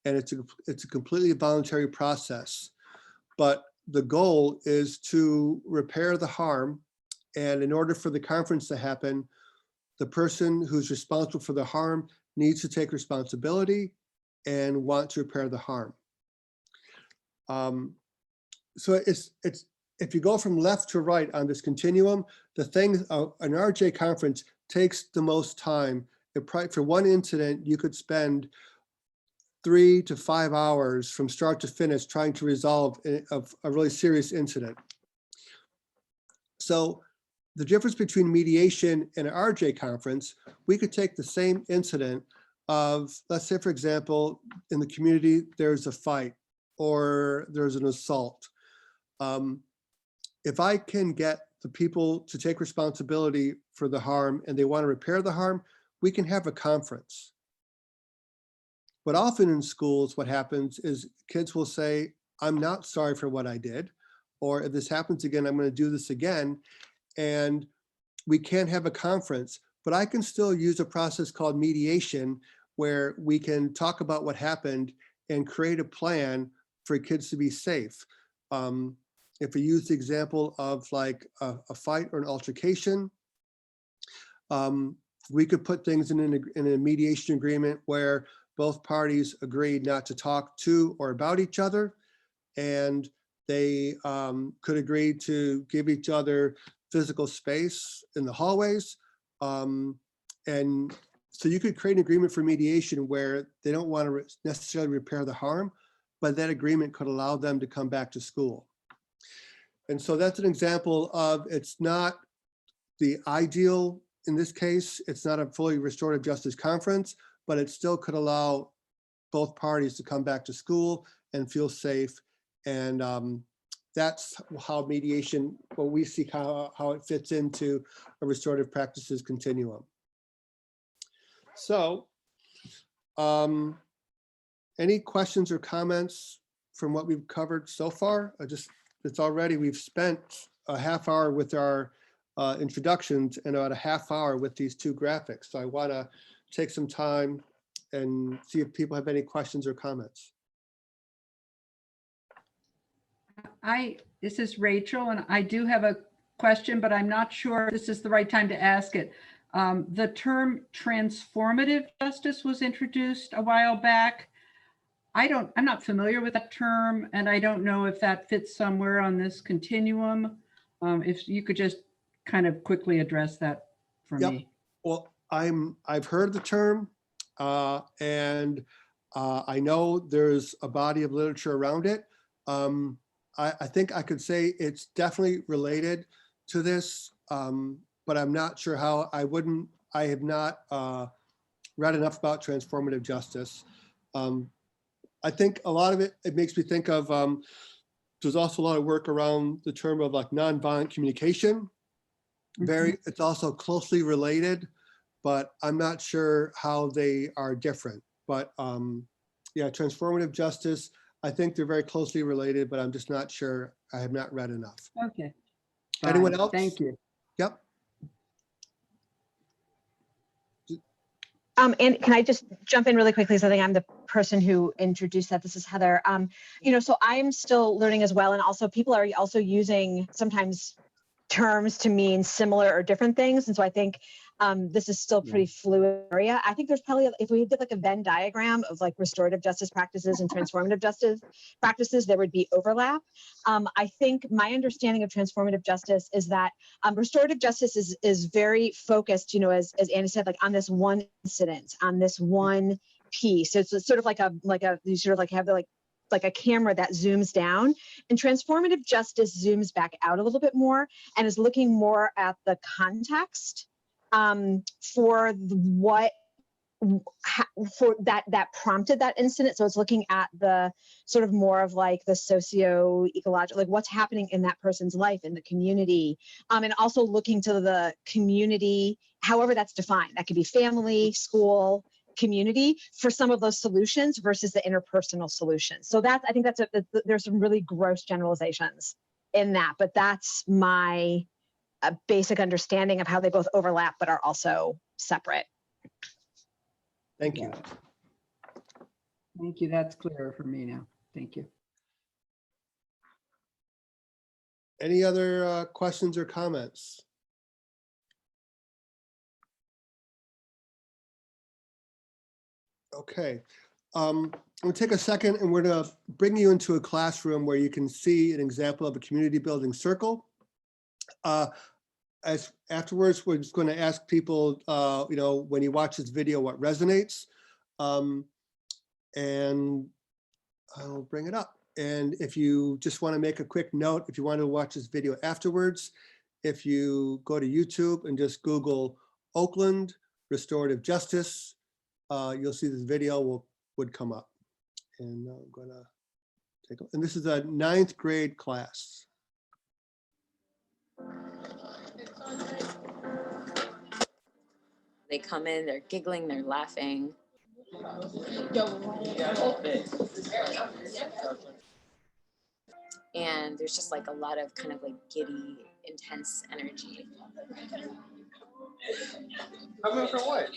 And it's a completely voluntary process. But the goal is to repair the harm. And in order for the conference to happen, the person who's responsible for the harm needs to take responsibility and want to repair the harm. So it's if you go from left to right on this continuum, the thing, an RJ conference takes the most time. For one incident, you could spend 3 to 5 hours from start to finish trying to resolve a really serious incident. So the difference between mediation and an RJ conference, we could take the same incident of, let's say, for example, in the community, there's a fight or there's an assault. If I can get the people to take responsibility for the harm and they want to repair the harm, we can have a conference. But often in schools, what happens is kids will say, I'm not sorry for what I did, or if this happens again, I'm going to do this again. And we can't have a conference, but I can still use a process called mediation where we can talk about what happened and create a plan for kids to be safe. If we use the example of like a fight or an altercation, we could put things in a mediation agreement where both parties agreed not to talk to or about each other, and they could agree to give each other physical space in the hallways. And so you could create an agreement for mediation where they don't want to necessarily repair the harm, but that agreement could allow them to come back to school. And so that's an example of, it's not the ideal in this case, it's not a fully restorative justice conference, but it still could allow both parties to come back to school and feel safe. And that's how mediation, well, we see how it fits into a restorative practices continuum. So any questions or comments from what we've covered so far? We've spent a half hour with our introductions and about a half hour with these two graphics. So I want to take some time and see if people have any questions or comments. This is Rachel, and I do have a question, but I'm not sure if this is the right time to ask it. The term transformative justice was introduced a while back. I'm not familiar with that term, and I don't know if that fits somewhere on this continuum. If you could just kind of quickly address that for me. Well, I've heard the term, and I know there's a body of literature around it. I think I could say it's definitely related to this, but I'm not sure how. I have not read enough about transformative justice. I think a lot of it makes me think of, there's also a lot of work around the term of like nonviolent communication. It's also closely related, but I'm not sure how they are different. But yeah, transformative justice, I think they're very closely related, but I'm just not sure. I have not read enough. Okay. Anyone Fine. else? Thank you. Yep. And can I just jump in really quickly? So I think I'm the person who introduced that. This is Heather. So I'm still learning as well. And also people are also using sometimes terms to mean similar or different things. And so I think This is still pretty fluid area. I think there's probably, if we did like a Venn diagram of like restorative justice practices and transformative justice practices, there would be overlap. I think my understanding of transformative justice is that restorative justice is very focused, you know, as Annie said, like on this one incident, on this one piece. So it's sort of like you sort of like have like a camera that zooms down, and transformative justice zooms back out a little bit more and is looking more at the context for that prompted that incident. So it's looking at the sort of more of like the socio-ecological, like what's happening in that person's life, in the community, and also looking to the community, however that's defined. That could be family, school, community, for some of those solutions versus the interpersonal solutions. So I think there's some really gross generalizations in that, but that's my basic understanding of how they both overlap but are also separate. Thank you. Thank you. That's clearer for me now. Thank you. Any other questions or comments? Okay, I'm gonna take a second and we're gonna bring you into a classroom where you can see an example of a community building circle. As afterwards, we're just going to ask people, you know, when you watch this video, what resonates, and I'll bring it up. And if you just want to make a quick note, if you want to watch this video afterwards, if you go to YouTube and just Google Oakland Restorative Justice, you'll see this video would come up. And I'm going to take and this is a 9th grade class. They come in, they're giggling, they're laughing. And there's just like a lot of kind of like giddy, intense energy. Coming for what?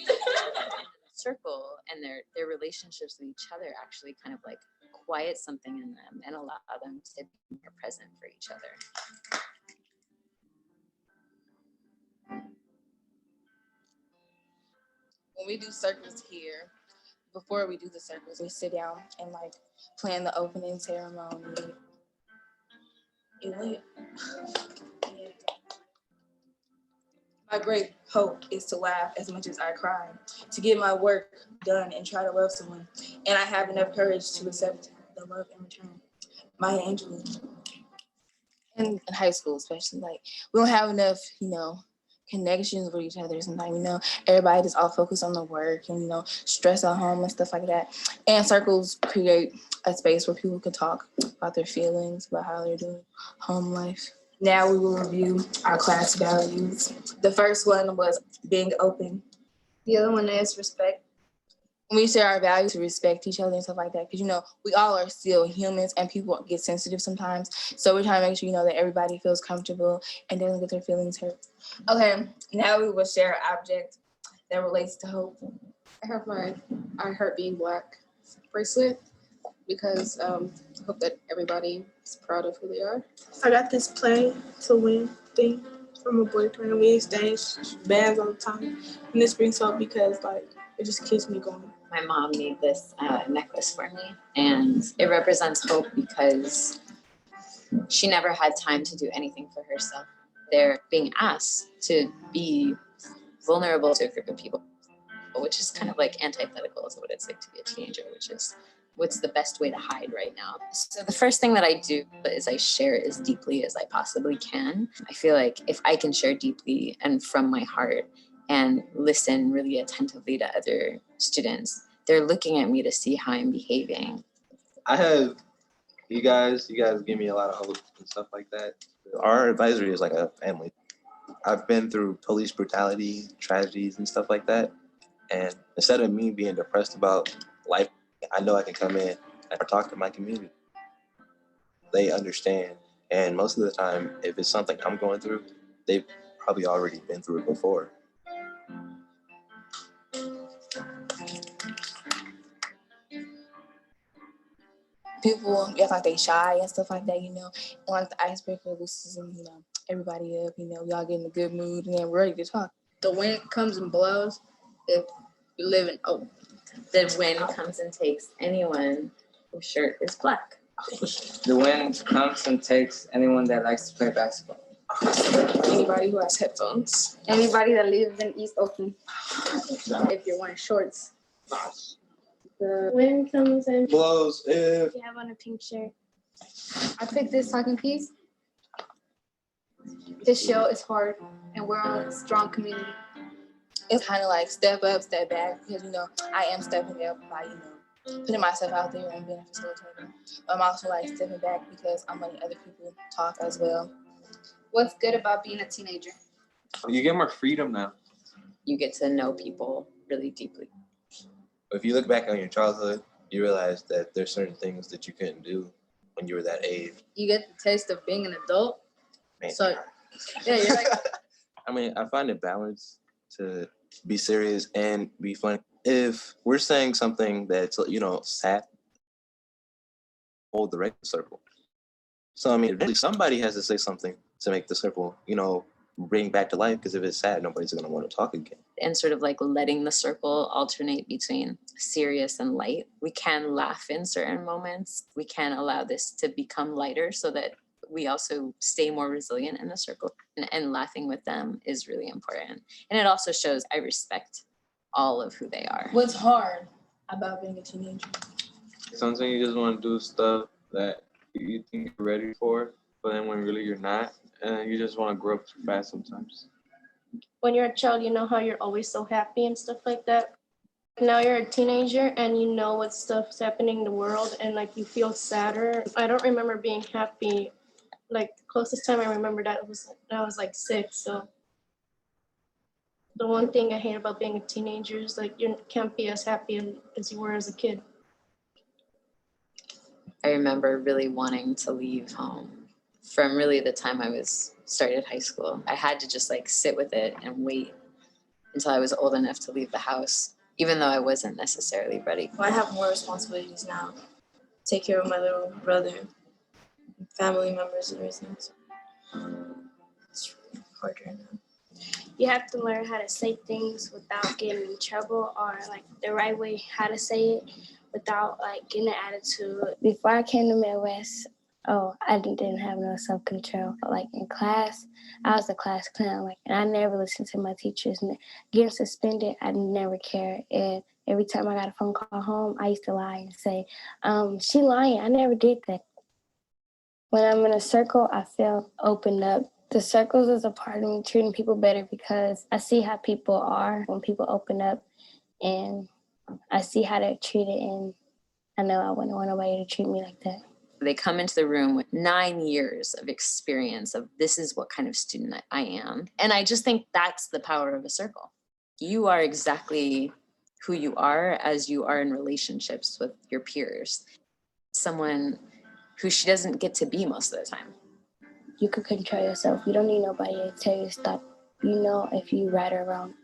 Circle and their relationships with each other actually kind of like quiet something in them and allow them to be more present for each other. When we do circles here, before we do the circles, we sit down and like plan the opening ceremony. My great hope is to laugh as much as I cry, to get my work done and try to love someone. And I have enough courage to accept the love in return. Maya Angelou. In high school, especially, like we don't have enough, you know, connections with each other. Sometimes, you know, everybody just all focused on the work and, you know, stress at home and stuff like that. And circles create a space where people can talk about their feelings, about how they're doing home life. Now we will review our class values. The first one was being open. The other one is respect. We share our values to respect each other and stuff like that, because, you know, we all are still humans and people get sensitive sometimes. So we're trying to make sure, you know, that everybody feels comfortable and doesn't get their feelings hurt. Okay, now we will share an object that relates to hope. I have my I Heart Being Black bracelet because I hope that everybody is proud of who they are. I got this play to win thing from a boyfriend, and we exchange bands all the time. And this brings hope because, like, it just keeps me going. My mom made this necklace for me, and it represents hope because she never had time to do anything for herself. They're being asked to be vulnerable to a group of people, which is kind of like antithetical to what it's like to be a teenager, which is what's the best way to hide right now. So the first thing that I do is I share as deeply as I possibly can. I feel like if I can share deeply and from my heart and listen really attentively to other students, they're looking at me to see how I'm behaving. I have you guys give me a lot of hope and stuff like that. Our advisory is like a family. I've been through police brutality, tragedies and stuff like that. And instead of me being depressed about life, I know I can come in and talk to my community. They understand. And most of the time, if it's something I'm going through, they've probably already been through it before. People act like they shy and stuff like that, you know, and like the icebreaker loosens, you know, everybody up, you know, we all get in a good mood and then we're ready to talk. The wind comes and blows if you live in, oh. The wind comes and takes anyone whose shirt is black. The wind comes and takes anyone that likes to play basketball. Anybody who has headphones. Anybody that lives in East Oakland. If you're wearing shorts. The wind comes and blows if you have on a pink shirt. I picked this talking piece. This show is hard and we're on a strong community. It's kind of like step up, step back, because, you know, I am stepping up by, you know, putting myself out there and being a facilitator. I'm also like stepping back because I'm letting other people talk as well. What's good about being a teenager? You get more freedom now. You get to know people really deeply. if you look back on your childhood, you realize that there's certain things that you couldn't do when you were that age. You get the taste of being an adult. Man. So yeah, you're like I mean, I find it balanced to be serious and be funny. If we're saying something that's, you know, sad, hold the regular circle. So, I mean, really somebody has to say something to make the circle, you know, bring back to life, because if it's sad, nobody's going to want to talk again. And sort of like letting the circle alternate between serious and light. We can laugh in certain moments. We can allow this to become lighter so that we also stay more resilient in the circle, and laughing with them is really important. And it also shows I respect all of who they are. What's hard about being a teenager? Sometimes you just want to do stuff that you think you're ready for, but then when really you're not, and you just want to grow up too fast sometimes. when you're a child, you know how you're always so happy and stuff like that. Now you're a teenager and you know what stuff's happening in the world and like you feel sadder. I don't remember being happy. Like the closest time I remember that was when I was like 6. So the one thing I hate about being a teenager is like you can't be as happy as you were as a kid. I remember really wanting to leave home from really the time I started high school. I had to just like sit with it and wait until I was old enough to leave the house, even though I wasn't necessarily ready. Well, I have more responsibilities now. Take care of my little brother, family members and everything. So it's really hard right now. You have to learn how to say things without getting in trouble, or like the right way how to say it without like getting an attitude. Before I came to Midwest, I didn't have no self-control. Like in class, I was a class clown. Like, and I never listened to my teachers. Getting suspended, I never cared. And every time I got a phone call home, I used to lie and say, "She lying. I never did that." When I'm in a circle, I feel opened up. The circles is a part of me treating people better because I see how people are when people open up, and I see how they're treated, and I know I wouldn't want nobody to treat me like that. They come into the room with 9 years of experience of this is what kind of student I am. And I just think that's the power of a circle. You are exactly who you are as you are in relationships with your peers. Someone who she doesn't get to be most of the time. You can control yourself. You don't need nobody to tell you to stop. You know if you right or wrong.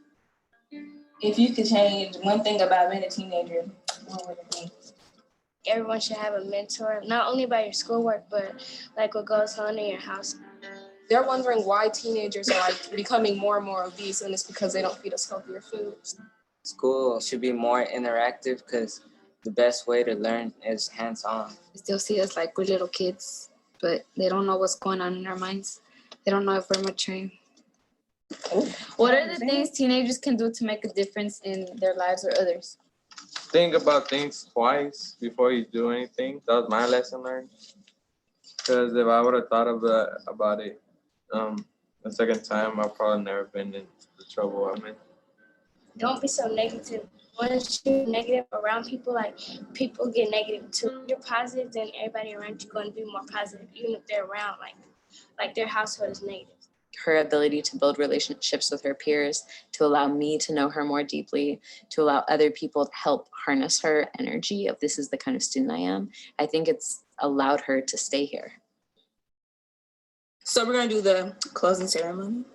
If you could change one thing about being a teenager, what would it be? Everyone should have a mentor, not only by your schoolwork, but like what goes on in your house. They're wondering why teenagers are like becoming more and more obese, and it's because they don't feed us healthier foods. School should be more interactive because the best way to learn is hands-on. They still see us like we're little kids, but they don't know what's going on in our minds. They don't know if we're maturing. What are the things teenagers can do to make a difference in their lives or others? Think about things twice before you do anything. That was my lesson learned. Because if I would have thought about it the second time, I've probably never been in the trouble I'm in. Don't be so negative. Once you're negative around people, like people get negative too. If you're positive, then everybody around you going to be more positive, even if they're around like their household is negative. Her ability to build relationships with her peers, to allow me to know her more deeply, to allow other people to help harness her energy of this is the kind of student I am. I think it's allowed her to stay here. So we're gonna do the closing ceremony.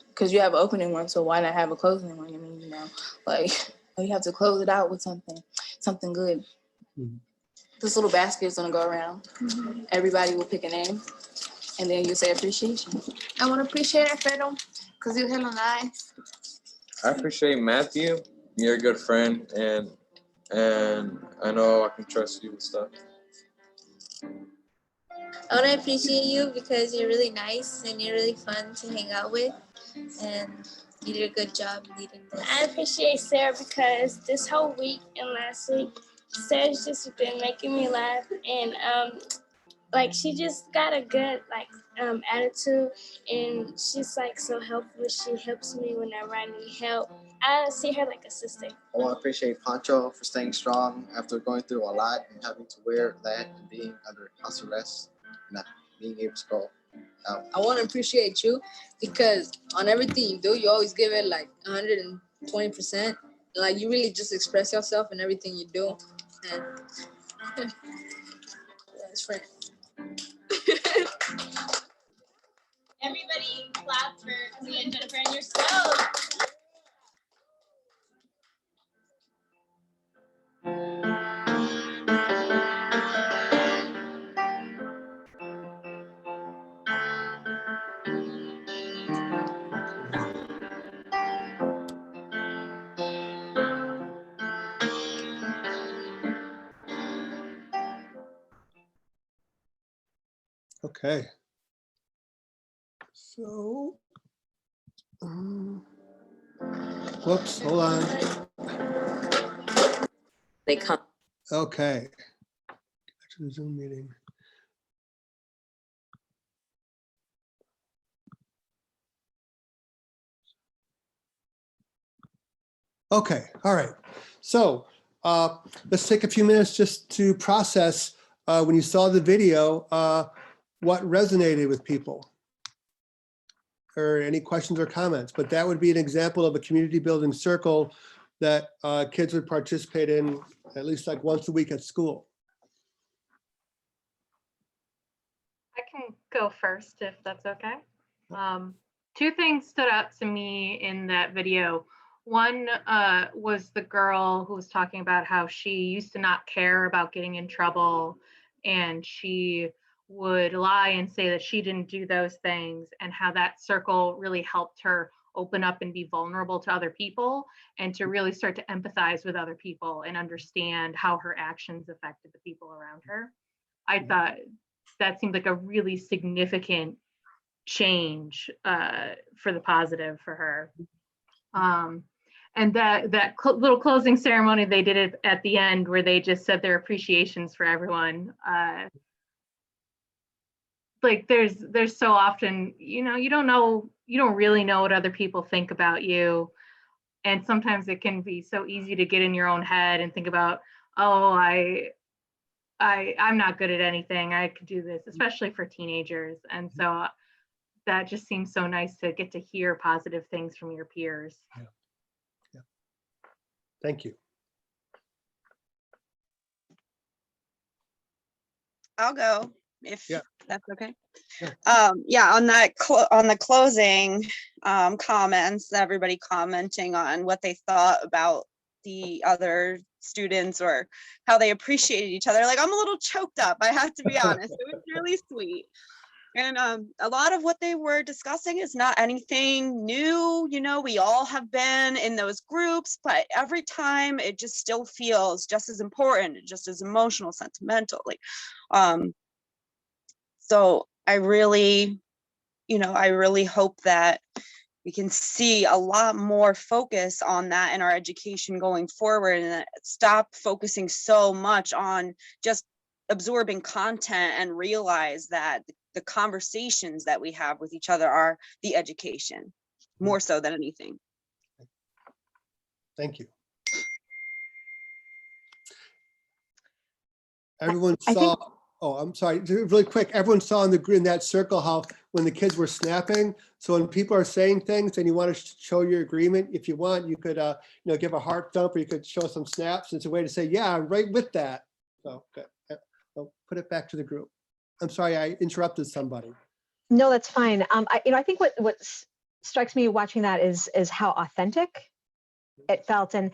Because you have an opening one, so why not have a closing one? I mean, you know, like you have to close it out with something good. Mm-hmm. This little basket is gonna go around. Mm-hmm. Everybody will pick a name, and then you say appreciation. I want to appreciate Alfredo Because you're hella nice. I appreciate Matthew. You're a good friend, and I know I can trust you with stuff. I want to appreciate you because you're really nice and you're really fun to hang out with, and you did a good job leading this. I appreciate Sarah because this whole week and last week, Sarah's just been making me laugh, and like she just got a good attitude, and she's like so helpful. She helps me whenever I need help. I see her like a sister. I want to appreciate Pancho for staying strong after going through a lot and having to wear that and being under house arrest and not being able to go out. I want to appreciate you because on everything you do, you always give it like 120%. Like you really just express yourself in everything you do. And that's friend. Everybody clap for Leah and Jennifer and yourselves. Okay. So, whoops, hold on. They come. Okay. Back to the Zoom meeting. Okay, all right. So let's take a few minutes just to process when you saw the video, what resonated with people, or any questions or comments. But that would be an example of a community building circle that kids would participate in at least like once a week at school. I can go first if that's okay. Two things stood out to me in that video. One was the girl who was talking about how she used to not care about getting in trouble, and she would lie and say that she didn't do those things, and how that circle really helped her open up and be vulnerable to other people, and to really start to empathize with other people and understand how her actions affected the people around her. I thought that seemed like a really significant change for the positive for her. And that little closing ceremony they did it at the end, where they just said their appreciations for everyone. Like there's so often, you don't really know what other people think about you, and sometimes it can be so easy to get in your own head and think about, oh, I'm not good at anything, I could do this, especially for teenagers. And so that just seems so nice to get to hear positive things from your peers. Yeah. Yeah. Thank you. I'll go if that's okay. Yeah. Yeah, on that on the closing comments, everybody commenting on what they thought about the other students or how they appreciated each other. Like, I'm a little choked up, I have to be honest. It was really sweet. And a lot of what they were discussing is not anything new. We all have been in those groups, but every time it just still feels just as important, just as emotional, sentimental. So I really hope that we can see a lot more focus on that in our education going forward, and stop focusing so much on just absorbing content and realize that the conversations that we have with each other are the education, more so than anything. Thank you. Everyone saw, oh, I'm sorry, really quick. Everyone saw in that circle how when the kids were snapping. So when people are saying things and you want to show your agreement, if you want, you could, give a heart thump, or you could show some snaps. It's a way to say, yeah, I'm right with that. So okay. I'll put it back to the group. I'm sorry, I interrupted somebody. No, that's fine. I think what strikes me watching that is how authentic it felt, and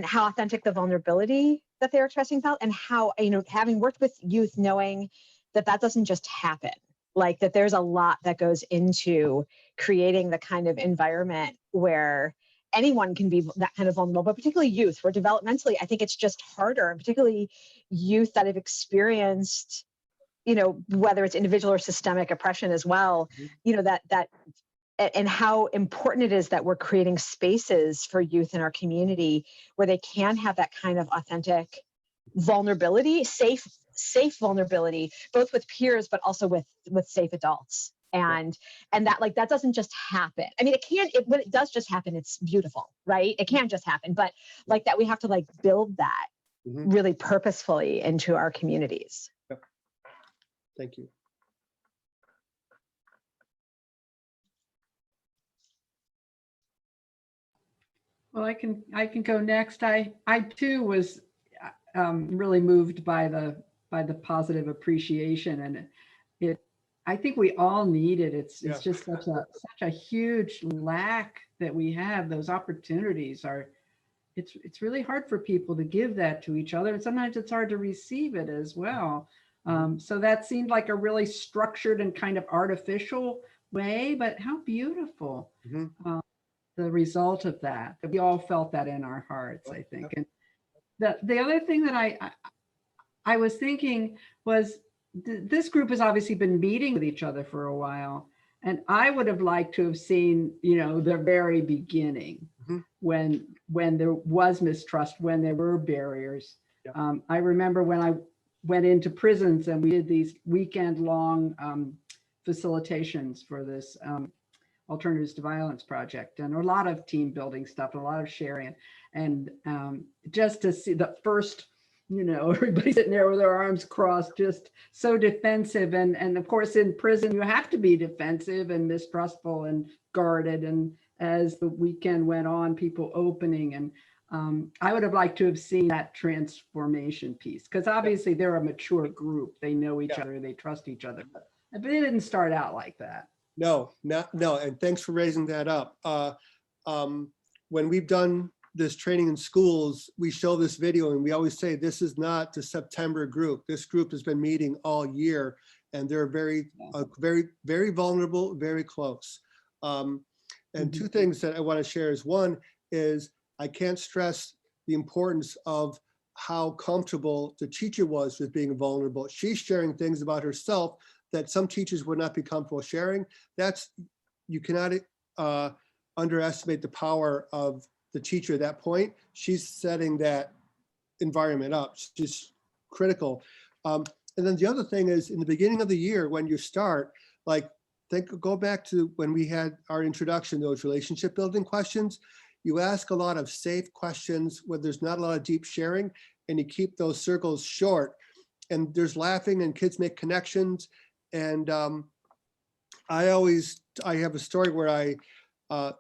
how authentic the vulnerability that they were expressing felt, and how, having worked with youth, knowing that doesn't just happen. like that there's a lot that goes into creating the kind of environment where anyone can be that kind of vulnerable, but particularly youth, where developmentally, I think it's just harder, and particularly youth that have experienced, you know, whether it's individual or systemic oppression as well, you know, and how important it is that we're creating spaces for youth in our community where they can have that kind of authentic vulnerability, safe vulnerability, both with peers, but also with safe adults. And that, like, that doesn't just happen. I mean, when it does just happen, it's beautiful, right? It can't just happen, but like that, we have to like build that really purposefully into our communities. Yep. Thank you. Well, I can go next. I too was really moved by the positive appreciation, and I think we all need it. It's just such a huge lack that we have. Those opportunities are, it's really hard for people to give that to each other, and sometimes it's hard to receive it as well. So that seemed like a really structured and kind of artificial way, but how beautiful. The result of that. We all felt that in our hearts, I think. And the other thing that I was thinking was this group has obviously been meeting with each other for a while. And I would have liked to have seen, you know, the very beginning when there was mistrust, when there were barriers. I remember when I went into prisons and we did these weekend-long facilitations for this Alternatives to Violence project, and a lot of team building stuff, a lot of sharing, and just to see the first, you know, everybody sitting there with their arms crossed, just so defensive, and of course in prison you have to be defensive and mistrustful and guarded, and as the weekend went on, people opening, and I would have liked to have seen that transformation piece, because obviously they're a mature group, they know each other, they trust each other, but it didn't start out like that. No, and thanks for raising that up. When we've done this training in schools, we show this video and we always say, this is not the September group. This group has been meeting all year, and they're very, very vulnerable, very close. And two things that I want to share is, one is I can't stress the importance of how comfortable the teacher was with being vulnerable. She's sharing things about herself that some teachers would not be comfortable sharing. You cannot underestimate the power of the teacher at that point. She's setting that environment up. She's critical. And then the other thing is, in the beginning of the year, when you start, like, go back to when we had our introduction, those relationship building questions. You ask a lot of safe questions where there's not a lot of deep sharing, and you keep those circles short, and there's laughing and kids make connections. And I have a story where I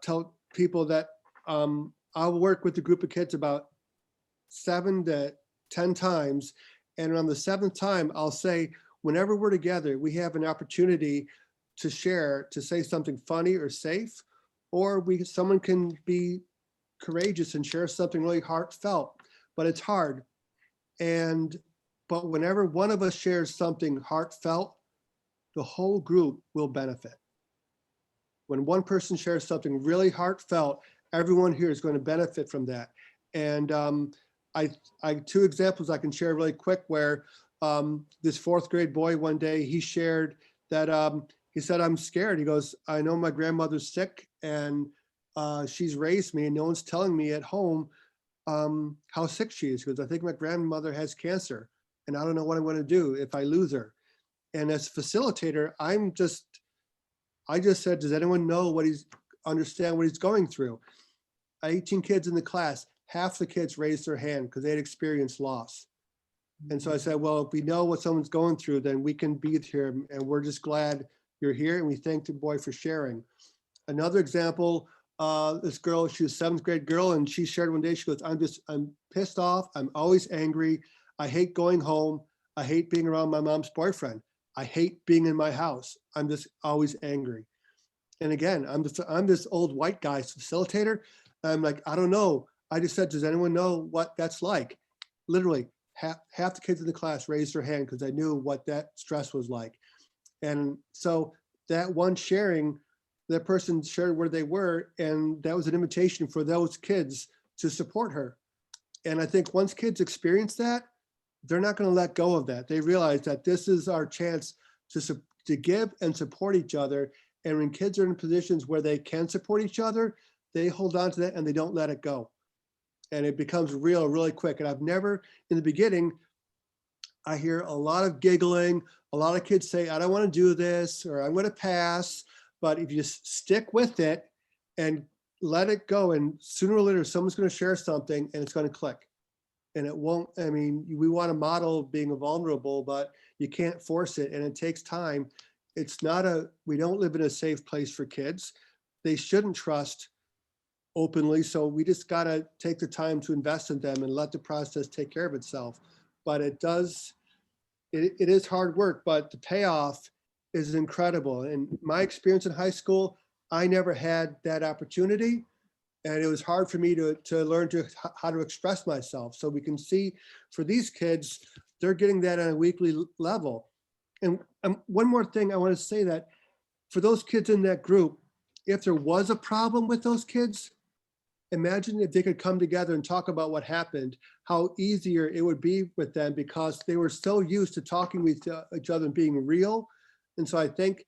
tell people that I'll work with a group of kids about 7 to 10 times. And on the 7th time, I'll say, whenever we're together, we have an opportunity to share, to say something funny or safe, or someone can be courageous and share something really heartfelt, but it's hard. But whenever one of us shares something heartfelt, the whole group will benefit. When one person shares something really heartfelt, everyone here is going to benefit from that. And I 2 examples I can share really quick, where this 4th grade boy, one day he shared that he said, I'm scared. He goes, I know my grandmother's sick and she's raised me and no one's telling me at home how sick she is. He goes, I think my grandmother has cancer and I don't know what I'm going to do if I lose her. And as a facilitator, I just said, does anyone understand what he's going through? 18 kids in the class, half the kids raised their hand because they had experienced loss. And so I said, well, if we know what someone's going through, then we can be here, and we're just glad you're here. And we thank the boy for sharing. Another example, this girl, she was a 7th grade girl, and she shared one day, she goes, I'm pissed off. I'm always angry. I hate going home. I hate being around my mom's boyfriend. I hate being in my house. I'm just always angry. And again, I'm this old white guy facilitator. I'm like, I don't know. I just said, does anyone know what that's like? Literally half the kids in the class raised their hand because I knew what that stress was like. And so that one sharing, that person shared where they were, and that was an invitation for those kids to support her. And I think once kids experience that, they're not going to let go of that. They realize that this is our chance to give and support each other. And when kids are in positions where they can support each other, they hold on to that and they don't let it go. And it becomes real really quick. And I've never, in the beginning, I hear a lot of giggling. A lot of kids say, I don't want to do this, or I'm going to pass. But if you stick with it and let it go, and sooner or later, someone's going to share something and it's going to click. And it won't, I mean, we want to model being vulnerable, but you can't force it, and it takes time. It's not we don't live in a safe place for kids. They shouldn't trust openly. So we just got to take the time to invest in them and let the process take care of itself. But it is hard work, but the payoff is incredible. And my experience in high school, I never had that opportunity. And it was hard for me to learn how to express myself. So we can see for these kids, they're getting that on a weekly level. And one more thing I want to say, that for those kids in that group, if there was a problem with those kids, imagine if they could come together and talk about what happened, how easier it would be with them, because they were so used to talking with each other and being real. And so I think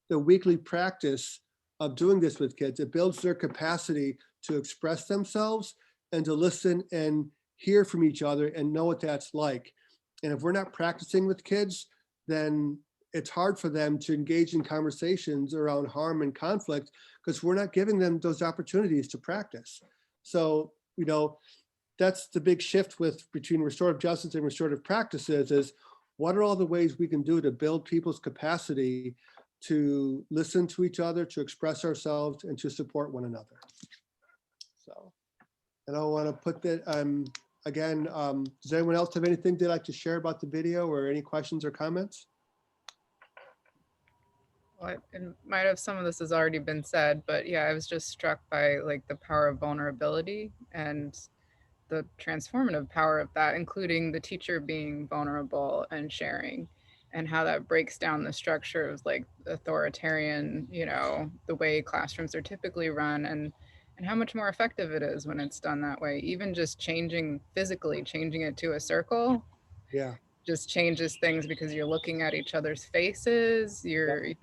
the weekly practice of doing this with kids, it builds their capacity to express themselves and to listen and hear from each other and know what that's like. And if we're not practicing with kids, then it's hard for them to engage in conversations around harm and conflict, because we're not giving them those opportunities to practice. So, you know, that's the big shift between restorative justice and restorative practices, is what are all the ways we can do to build people's capacity to listen to each other, to express ourselves, and to support one another. So, and I want to put that, again, does anyone else have anything they'd like to share about the video, or any questions or comments? Well, and might have some of this has already been said, but yeah, I was just struck by like the power of vulnerability and the transformative power of that, including the teacher being vulnerable and sharing, and how that breaks down the structure of like authoritarian, you know, the way classrooms are typically run, and how much more effective it is when it's done that way. Even just physically changing it to a circle. Yeah. Just changes things, because you're looking at each other's faces, you're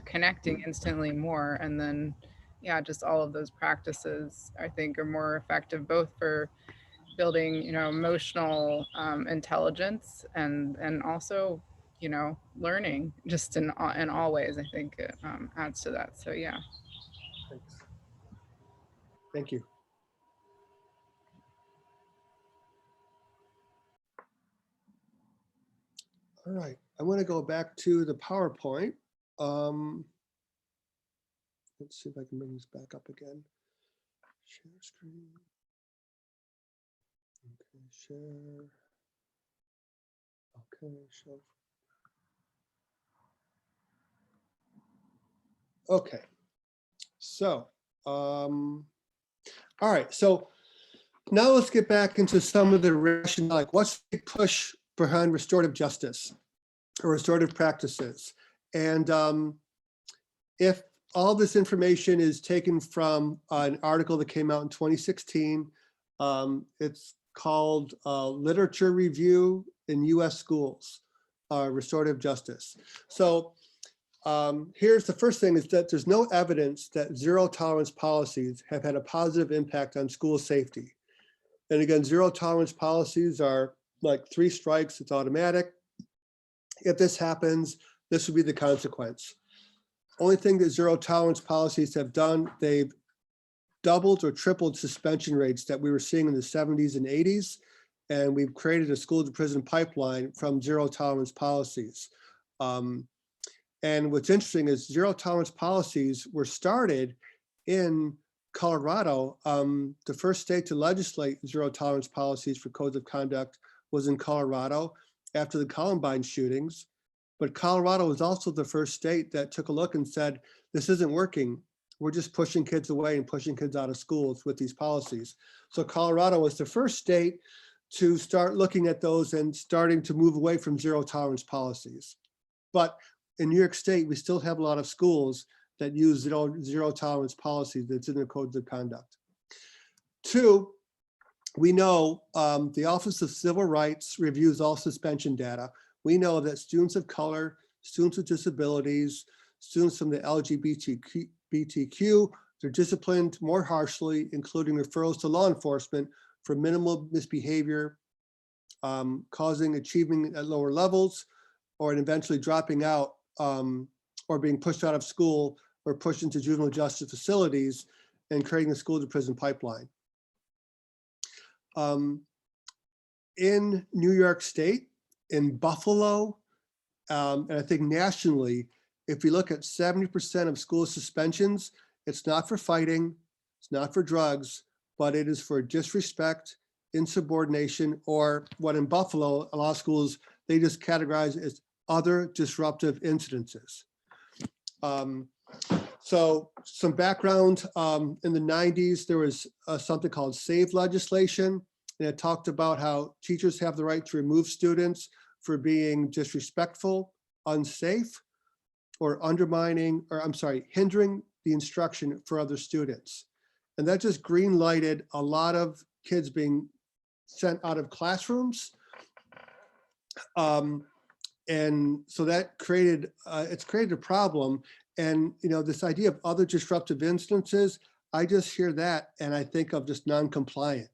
connecting instantly more. And then, yeah, just all of those practices I think are more effective, both for building, you know, emotional intelligence and also, you know, learning just in all ways. I think it adds to that. So yeah. Thanks. Thank you. All right, I want to go back to the PowerPoint. Let's see if I can bring this back up again. Share screen. Okay, share. Okay, show. Okay, so, all right, so now let's get back into some of the rationale, like what's the push behind restorative justice or restorative practices. And if all this information is taken from an article that came out in 2016, it's called Literature Review in US Schools, Restorative Justice. So here's the first thing, is that there's no evidence that zero tolerance policies have had a positive impact on school safety. And again, zero tolerance policies are like 3 strikes, it's automatic. If this happens, this would be the consequence. Only thing that zero tolerance policies have done, they've doubled or tripled suspension rates that we were seeing in the 70s and 80s. And we've created a school to prison pipeline from zero tolerance policies. And what's interesting is zero tolerance policies were started in Colorado. The first state to legislate zero tolerance policies for codes of conduct was in Colorado after the Columbine shootings. But Colorado was also the first state that took a look and said, this isn't working. We're just pushing kids away and pushing kids out of schools with these policies. So Colorado was the first state to start looking at those and starting to move away from zero tolerance policies. But in New York State, we still have a lot of schools that use zero tolerance policy that's in their codes of conduct. 2, we know the Office of Civil Rights reviews all suspension data. We know that students of color, students with disabilities, students from the LGBTQ, they're disciplined more harshly, including referrals to law enforcement for minimal misbehavior, causing achievement at lower levels, or eventually dropping out or being pushed out of school or pushed into juvenile justice facilities and creating a school to prison pipeline. In New York State, in Buffalo, and I think nationally, if we look at 70% of school suspensions, it's not for fighting, it's not for drugs, but it is for disrespect, insubordination, or what in Buffalo, a lot of schools, they just categorize as other disruptive incidences. So some background, in the 90s, there was something called SAVE legislation, and it talked about how teachers have the right to remove students for being disrespectful, unsafe, or hindering the instruction for other students. And that just green lighted a lot of kids being sent out of classrooms. And so that created, it's created a problem. And, you know, this idea of other disruptive instances, I just hear that and I think of just non-compliant.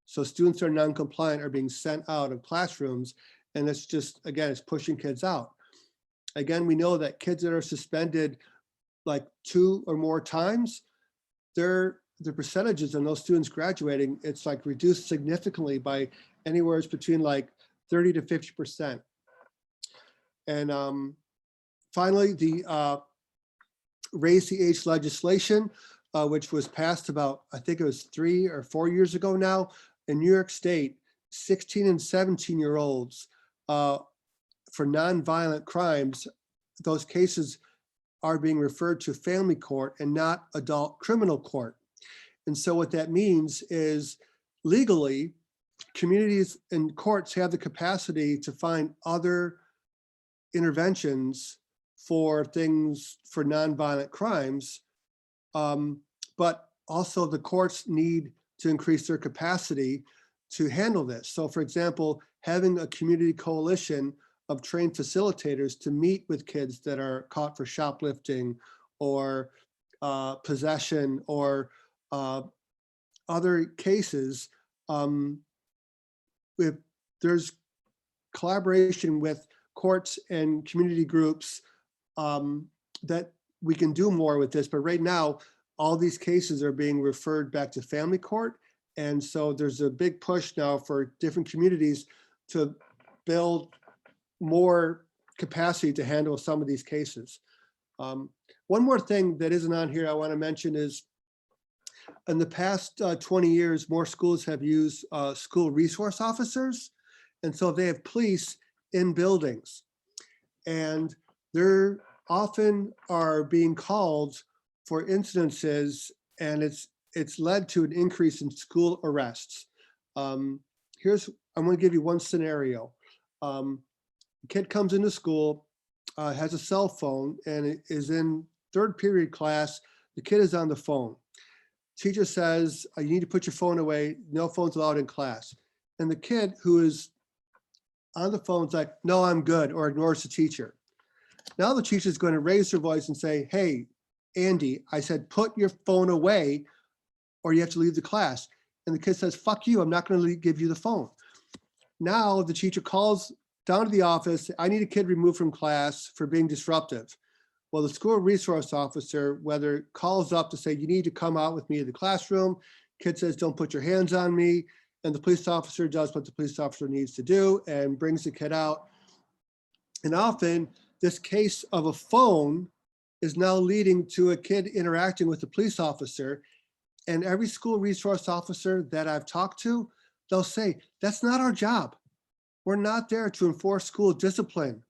So students are non-compliant are being sent out of classrooms, and it's just, again, it's pushing kids out. Again, we know that kids that are suspended like 2 or more times, the percentages of those students graduating, it's like reduced significantly by anywhere between like 30 to 50%. And finally, the raise the age legislation, which was passed about, I think it was 3 or 4 years ago now, in New York State, 16 and 17-year-olds for nonviolent crimes, those cases are being referred to family court and not adult criminal court. And so what that means is legally, communities and courts have the capacity to find other interventions for things for nonviolent crimes, but also the courts need to increase their capacity to handle this. So for example, having a community coalition of trained facilitators to meet with kids that are caught for shoplifting or possession or other cases, if there's collaboration with courts and community groups that we can do more with this. But right now, all these cases are being referred back to family court. And so there's a big push now for different communities to build more capacity to handle some of these cases. One more thing that isn't on here I want to mention is in the past 20 years, more schools have used school resource officers. And so they have police in buildings. And they're often are being called for incidences, and it's led to an increase in school arrests. I'm going to give you one scenario. A kid comes into school, has a cell phone, and is in 3rd period class. The kid is on the phone. Teacher says, you need to put your phone away. No phones allowed in class. And the kid who is on the phone is like, no, I'm good, or ignores the teacher. Now the teacher is going to raise her voice and say, hey, Andy, I said, put your phone away or you have to leave the class. And the kid says, fuck you, I'm not going to give you the phone. Now the teacher calls down to the office, I need a kid removed from class for being disruptive. Well, the school resource officer, whether calls up to say, you need to come out with me to the classroom, kid says, don't put your hands on me. And the police officer does what the police officer needs to do and brings the kid out. And often this case of a phone is now leading to a kid interacting with the police officer. And every school resource officer that I've talked to, they'll say, that's not our job. We're not there to enforce school discipline.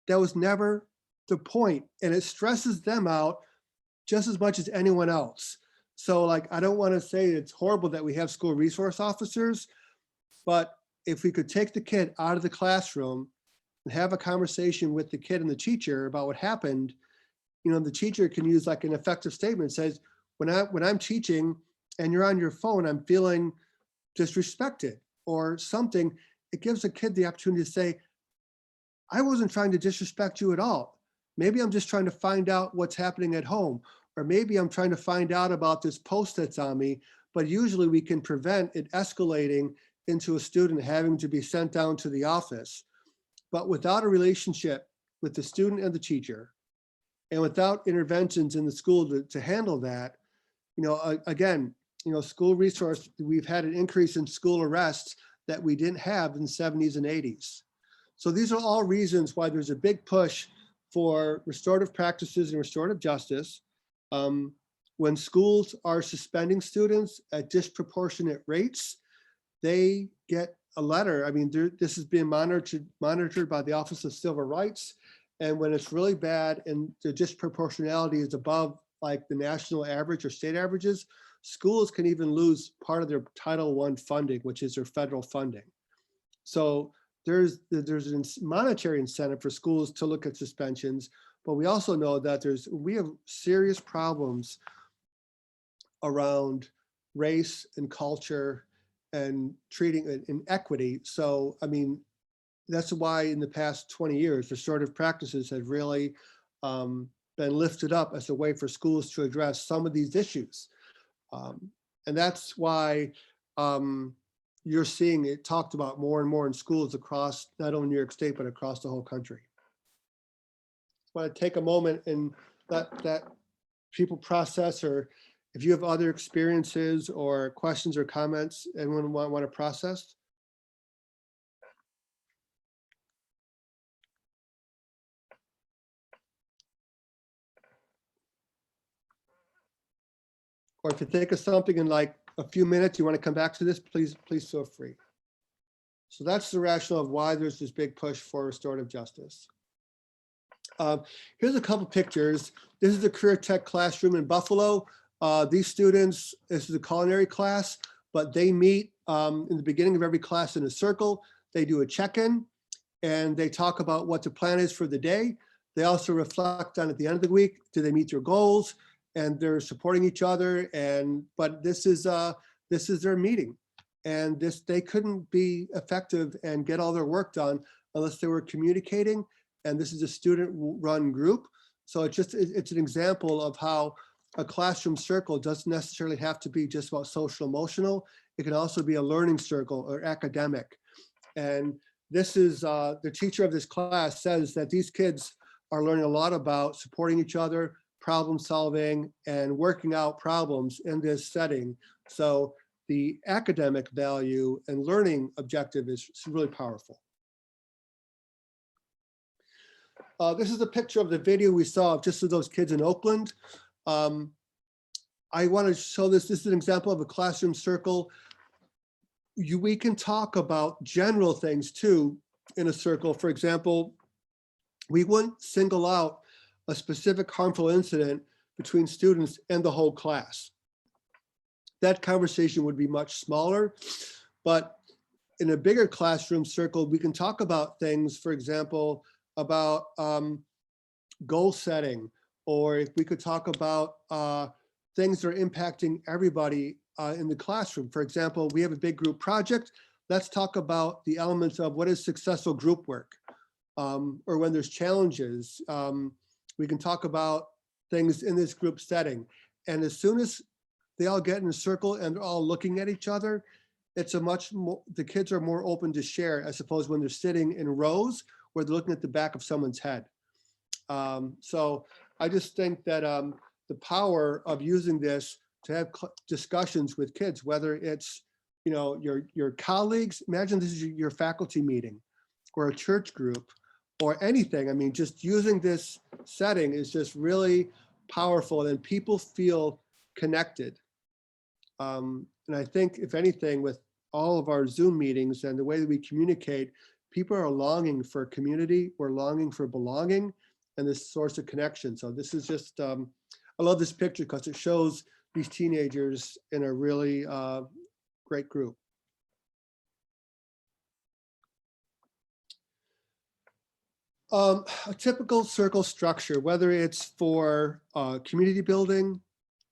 That was never the point. And it stresses them out just as much as anyone else. So like, I don't want to say it's horrible that we have school resource officers, but if we could take the kid out of the classroom and have a conversation with the kid and the teacher about what happened, you know, the teacher can use like an effective statement. It says, when I'm teaching and you're on your phone, I'm feeling disrespected or something. It gives a kid the opportunity to say, I wasn't trying to disrespect you at all. Maybe I'm just trying to find out what's happening at home, or maybe I'm trying to find out about this post that's on me, but usually we can prevent it escalating into a student having to be sent down to the office. But without a relationship with the student and the teacher, and without interventions in the school to handle that, you know, again, you know, school resource, we've had an increase in school arrests that we didn't have in the 70s and 80s. So these are all reasons why there's a big push for restorative practices and restorative justice. When schools are suspending students at disproportionate rates, they get a letter. I mean, this is being monitored by the Office of Civil Rights. And when it's really bad and the disproportionality is above like the national average or state averages, schools can even lose part of their Title I funding, which is their federal funding. So there's a monetary incentive for schools to look at suspensions, but we also know that we have serious problems around race and culture and treating inequity. So, I mean, that's why in the past 20 years, restorative practices have really been lifted up as a way for schools to address some of these issues. And that's why you're seeing it talked about more and more in schools across not only New York State, but across the whole country. I want to take a moment and let that people process, or if you have other experiences or questions or comments, anyone want to process? Or if you think of something in like a few minutes, you want to come back to this, please feel free. So that's the rationale of why there's this big push for restorative justice. Here's a couple pictures. This is the career tech classroom in Buffalo. These students, this is a culinary class, but they meet in the beginning of every class in a circle. They do a check-in and they talk about what the plan is for the day. They also reflect on at the end of the week, do they meet their goals? And they're supporting each other. But this is their meeting. And they couldn't be effective and get all their work done unless they were communicating. And this is a student-run group. So it's an example of how a classroom circle doesn't necessarily have to be just about social emotional. It can also be a learning circle or academic. And this is the teacher of this class says that these kids are learning a lot about supporting each other, problem solving, and working out problems in this setting. So the academic value and learning objective is really powerful. This is a picture of the video we saw of just of those kids in Oakland. I want to show this. This is an example of a classroom circle. We can talk about general things too in a circle. For example, we wouldn't single out a specific harmful incident between students and the whole class. That conversation would be much smaller, but in a bigger classroom circle, we can talk about things, for example, about goal setting, or if we could talk about things that are impacting everybody in the classroom. For example, we have a big group project. Let's talk about the elements of what is successful group work, or when there's challenges. We can talk about things in this group setting. And as soon as they all get in a circle and they're all looking at each other, it's a much more, the kids are more open to share, as opposed when they're sitting in rows where they're looking at the back of someone's head. So I just think that the power of using this to have discussions with kids, whether it's, you know, your colleagues, imagine this is your faculty meeting or a church group or anything. I mean, just using this setting is just really powerful and people feel connected. And I think if anything, with all of our Zoom meetings and the way that we communicate, people are longing for community, we're longing for belonging and this source of connection. So this is just, I love this picture because it shows these teenagers in a really great group. A typical circle structure, whether it's for community building,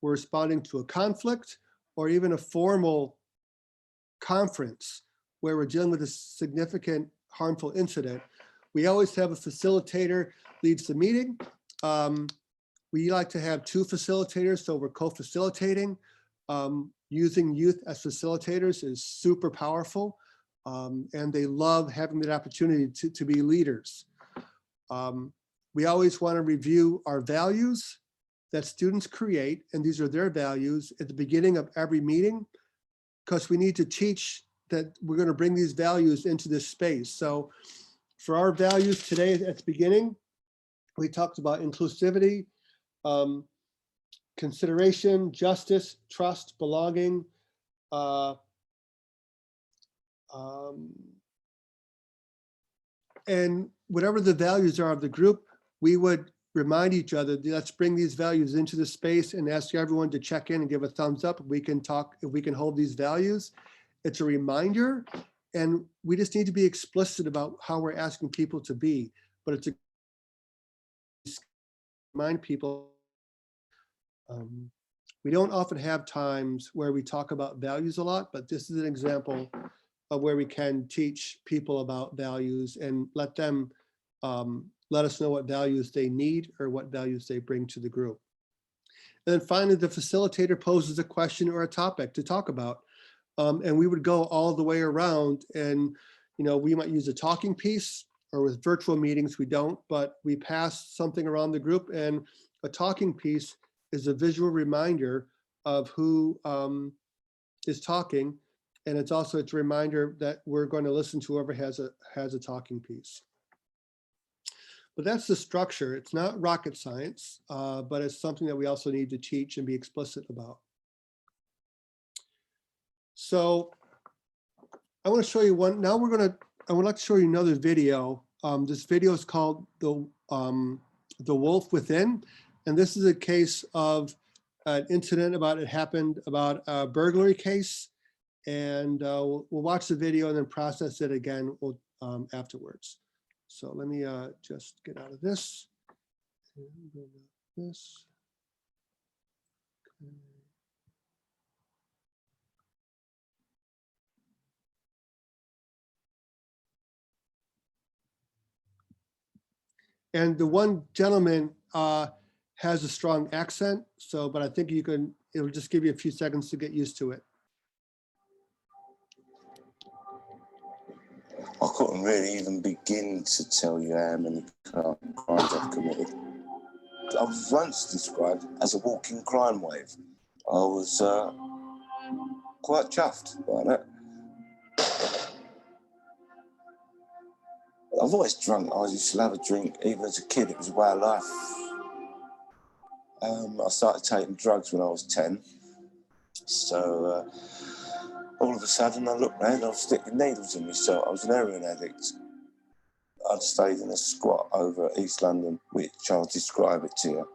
we're responding to a conflict, or even a formal conference where we're dealing with a significant harmful incident, we always have a facilitator leads the meeting. We like to have 2 facilitators, so we're co-facilitating. Using youth as facilitators is super powerful, and they love having that opportunity to be leaders. We always want to review our values that students create, and these are their values at the beginning of every meeting, because we need to teach that we're going to bring these values into this space. So for our values today at the beginning, we talked about inclusivity, consideration, justice, trust, belonging, and whatever the values are of the group, we would remind each other, let's bring these values into the space and ask everyone to check in and give a thumbs up. We can talk, if we can hold these values. It's a reminder, and we just need to be explicit about how we're asking people to be, but it's a remind people. We don't often have times where we talk about values a lot, but this is an example of where we can teach people about values and let them let us know what values they need or what values they bring to the group. And then finally, the facilitator poses a question or a topic to talk about. And we would go all the way around, and we might use a talking piece, or with virtual meetings, we don't, but we pass something around the group, and a talking piece is a visual reminder of who is talking. And it's also a reminder that we're going to listen to whoever has a talking piece. But that's the structure. It's not rocket science, but it's something that we also need to teach and be explicit about. So I want to show you one. Now I would like to show you another video. This video is called The Wolf Within. And this is a case of an incident it happened about a burglary case. And we'll watch the video and then process it again afterwards. So let me just get out of this. And go to this. Okay. And the one gentleman has a strong accent, but I think it'll just give you a few seconds to get used to it. I couldn't really even begin to tell you how many crimes I've committed. I was once described as a walking crime wave. I was quite chuffed by that. I've always drunk. I used to have a drink even as a kid. It was a way of life. I started taking drugs when I was 10. So all of a sudden I looked around, I was sticking needles in myself. I was an heroin addict. I'd stayed in a squat over East London, which I'll describe it to you.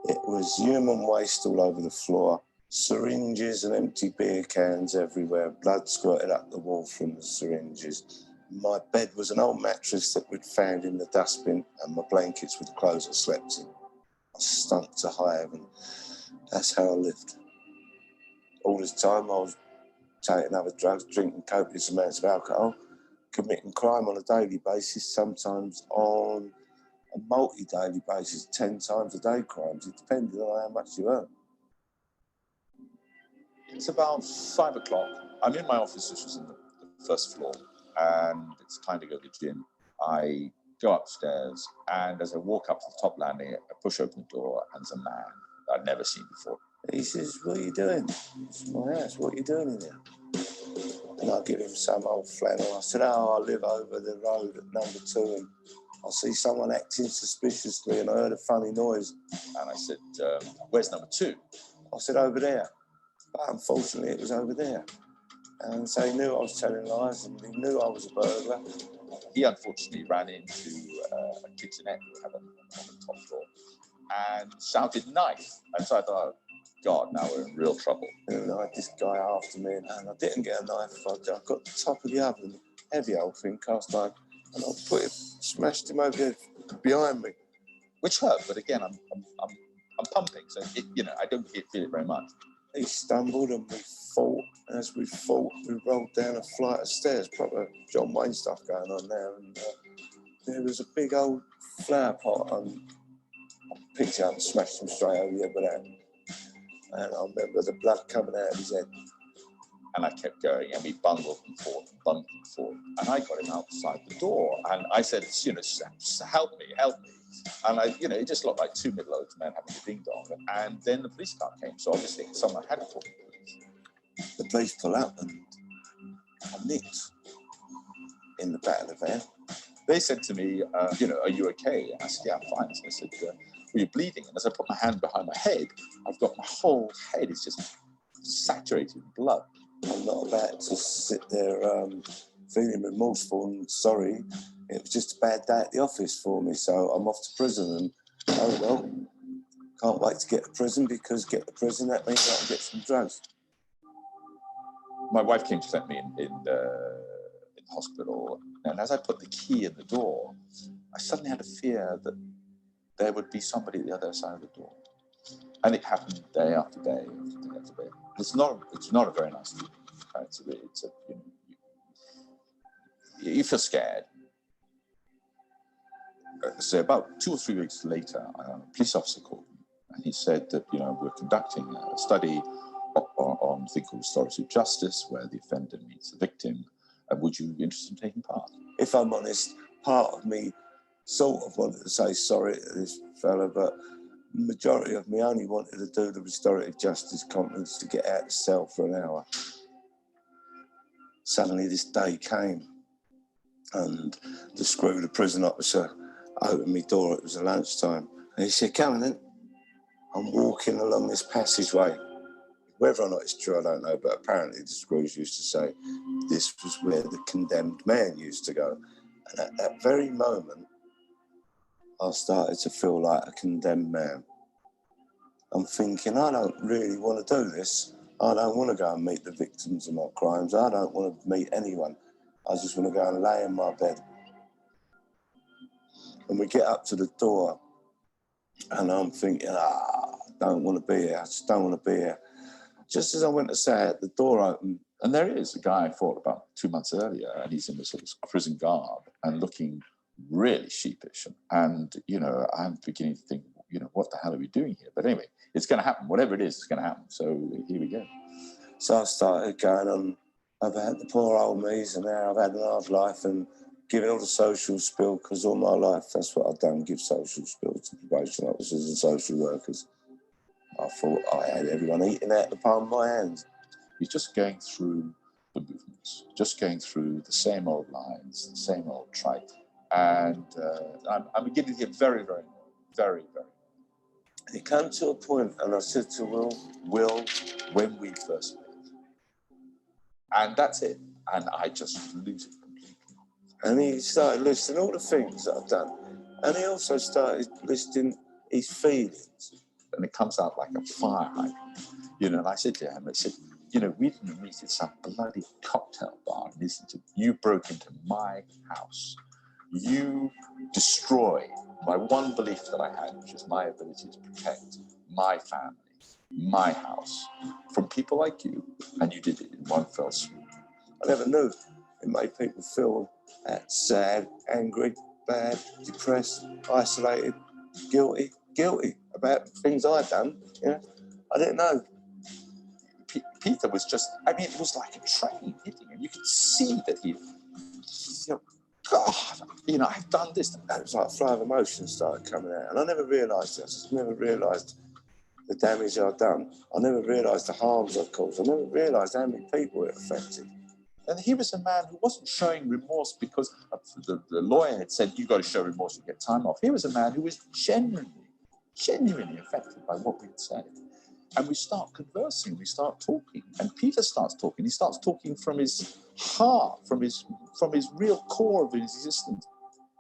It was human waste all over the floor, syringes and empty beer cans everywhere, blood squirted up the wall from the syringes. My bed was an old mattress that we'd found in the dustbin, and my blankets were the clothes I slept in. I stunk to high heaven. That's how I lived. All this time I was taking other drugs, drinking copious amounts of alcohol, committing crime on a daily basis, sometimes on a multi-daily basis, 10 times a day crimes. It depended on how much you earn. It's about 5 o'clock. I'm in my office, which is in the first floor, and it's time to go to the gym. I go upstairs, and as I walk up to the top landing, I push open the door, and there's a man that I'd never seen before. He says, "What are you doing? It's my house. What are you doing in here?" And I give him some old flannel. I said, "Oh, I live over the road at number 2, and I see someone acting suspiciously, and I heard a funny noise." And I said, "Where's number 2? I said, "Over there." But unfortunately, it was over there. And so he knew I was telling lies, and he knew I was a burglar. He unfortunately ran into a kitchenette we have on the top floor and shouted knife. And so I thought, God, now we're in real trouble. And I had this guy after me, and I didn't get a knife. I got the top of the oven, heavy old thing, cast iron, and I smashed him over there behind me. Which hurt, but again, I'm pumping, so I don't feel it very much. He stumbled and we fought. As we fought, we rolled down a flight of stairs, proper John Wayne stuff going on there. And there was a big old flower pot, and I picked it up and smashed him straight over the head with that. And I remember the blood coming out of his head. And I kept going, and we bungled and fought. And I got him outside the door, and I said, help me. And it just looked like two middle-aged men having a ding-dong. And then the police car came, so obviously someone had to call the police. The police pull up, and I nicked in the back of the van. They said to me, are you okay? And I said, yeah, I'm fine. So I said, well, you're bleeding. And as I put my hand behind my head, I've got my whole head is just saturated in blood. I'm not about to sit there feeling remorseful and sorry. It was just a bad day at the office for me, so I'm off to prison. And oh well, can't wait to get to prison, because get to prison, that means I can get some drugs. My wife came to set me in the hospital, and as I put the key in the door, I suddenly had a fear that there would be somebody at the other side of the door. And it happened day after day after day after day. It's not a very nice feeling. You feel scared. So about 2 or 3 weeks later, a police officer called me, and he said that we're conducting a study on a thing called Restorative Justice, where the offender meets the victim. Would you be interested in taking part? If I'm honest, part of me sort of wanted to say sorry to this fella, but the majority of me only wanted to do the Restorative Justice conference to get out of the cell for an hour. Suddenly this day came, and the prison officer opened my door. It was a lunchtime, and he said, "Come on then." I'm walking along this passageway. Whether or not it's true, I don't know, but apparently the screws used to say this was where the condemned man used to go. And at that very moment, I started to feel like a condemned man. I'm thinking, I don't really want to do this. I don't want to go and meet the victims of my crimes. I don't want to meet anyone. I just want to go and lay in my bed. And we get up to the door, and I'm thinking, I don't want to be here. I just don't want to be here. Just as I went to say it, the door opened. And there is a guy I fought about 2 months earlier, and he's in this sort of prison garb and looking really sheepish. And, I'm beginning to think, what the hell are we doing here? But anyway, it's going to happen. Whatever it is, it's going to happen. So here we go. So I started going on about the poor old me's and how I've had an hard life, and giving all the social spiel, because all my life, that's what I've done, give social spiel to probation officers and social workers. I thought I had everyone eating out the palm of my hands. He's just going through the movements, just going through the same old lines, the same old trite. And I'm beginning to get very, very, very, very. And it came to a point, and I said to Will, when we first met. And that's it. And I just lose it completely. And he started listing all the things that I've done. And he also started listing his feelings. And it comes out like a fire hydrant. And I said to him, we didn't meet at some bloody cocktail bar. Listen to you broke into my house. You destroyed my one belief that I had, which is my ability to protect my family, my house, from people like you. And you did it in one fell swoop. I never knew it made people feel that sad, angry, bad, depressed, isolated, guilty about things I'd done. I didn't know. Peter was just, it was like a train hitting him. You could see that God, I've done this. And it was like a flow of emotion started coming out. And I never realised it. I just never realised the damage I'd done. I never realised the harms I'd caused. I never realised how many people it affected. And he was a man who wasn't showing remorse because the lawyer had said, you've got to show remorse to get time off. He was a man who was genuinely affected by what we'd said. And we start conversing, we start talking. And Peter starts talking. He starts talking from his heart, from his real core of his existence.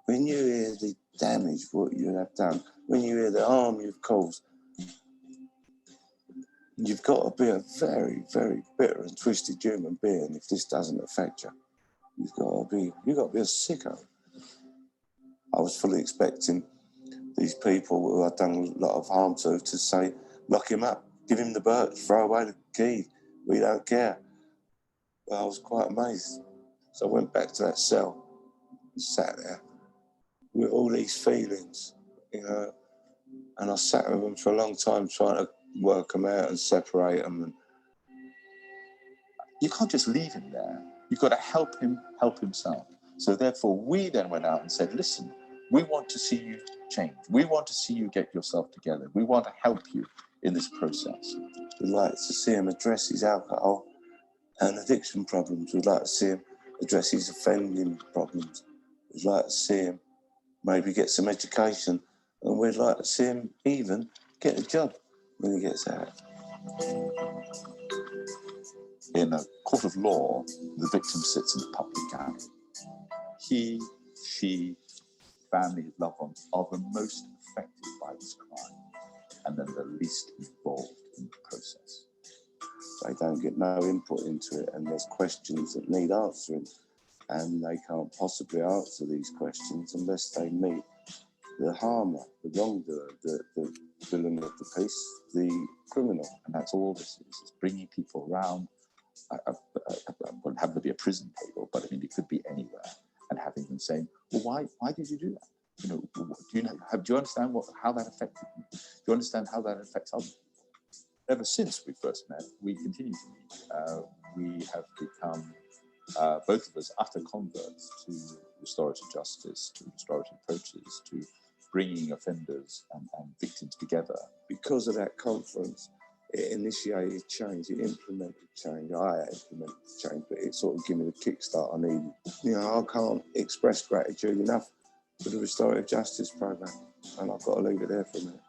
When you hear the damage, what you have done, when you hear the harm you've caused, you've got to be a very, very bitter and twisted human being if this doesn't affect you. You've got to be a sicko. I was fully expecting these people who I'd done a lot of harm to say, lock him up, give him the birch, throw away the key, we don't care. But I was quite amazed. So I went back to that cell and sat there with all these feelings, you know, and I sat with them for a long time trying to work them out and separate them. And you can't just leave him there. You've got to help him help himself. So therefore, we then went out and said, listen, we want to see you change. We want to see you get yourself together. We want to help you in this process. We'd like to see him address his alcohol and addiction problems. We'd like to see him address his offending problems. We'd like to see him maybe get some education, and we'd like to see him even get a job when he gets out. In a court of law, the victim sits in the public gallery. He, she, family, loved ones are the most affected by this crime, and then the least involved in the process. They don't get no input into it, and there's questions that need answering, and they can't possibly answer these questions unless they meet the harmer, the wrongdoer, the villain of the piece, the criminal. And that's all this is. It's bringing people around. I wouldn't have to be a prison table, but I mean, it could be anywhere, and having them saying, well, why did you do that? You know, do you understand how that affected you? Do you understand how that affects others? Ever since we first met, we continue to meet. We have become, both of us, utter converts to restorative justice, to restorative approaches, to bringing offenders and victims together. Because of that conference, it initiated change, it implemented change. I implemented change, but it sort of gave me the kickstart I needed. You know, I can't express gratitude enough for the Restorative Justice program, and I've got to leave it there for a minute.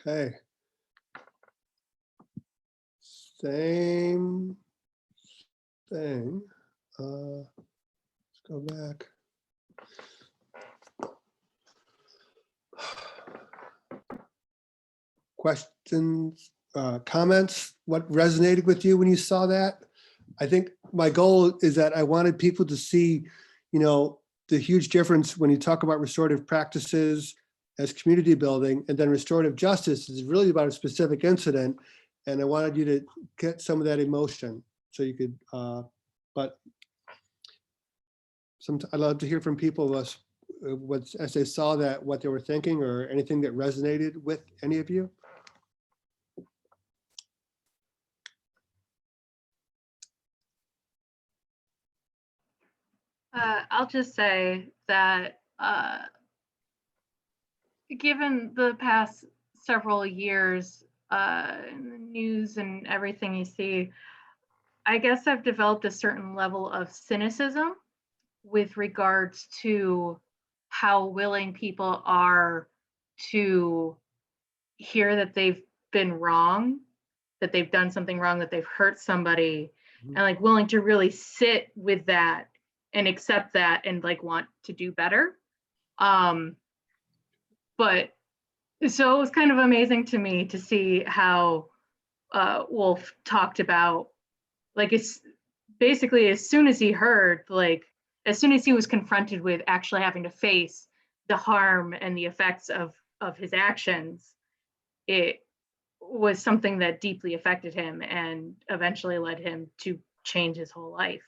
Okay. Same thing. Let's go back. Questions, comments? What resonated with you when you saw that? I think my goal is that I wanted people to see, you know, the huge difference when you talk about restorative practices as community building, and then restorative justice is really about a specific incident. And I wanted you to get some of that emotion so you could, but I'd love to hear from people of us as they saw that, what they were thinking, or anything that resonated with any of you. I'll just say that given the past several years in the news and everything you see, I guess I've developed a certain level of cynicism with regards to how willing people are to hear that they've been wrong, that they've done something wrong, that they've hurt somebody, and like willing to really sit with that and accept that and like want to do better. But so it was kind of amazing to me to see how Wolf talked about, like, it's basically as soon as he heard, like, as soon as he was confronted with actually having to face the harm and the effects of his actions, it was something that deeply affected him and eventually led him to change his whole life.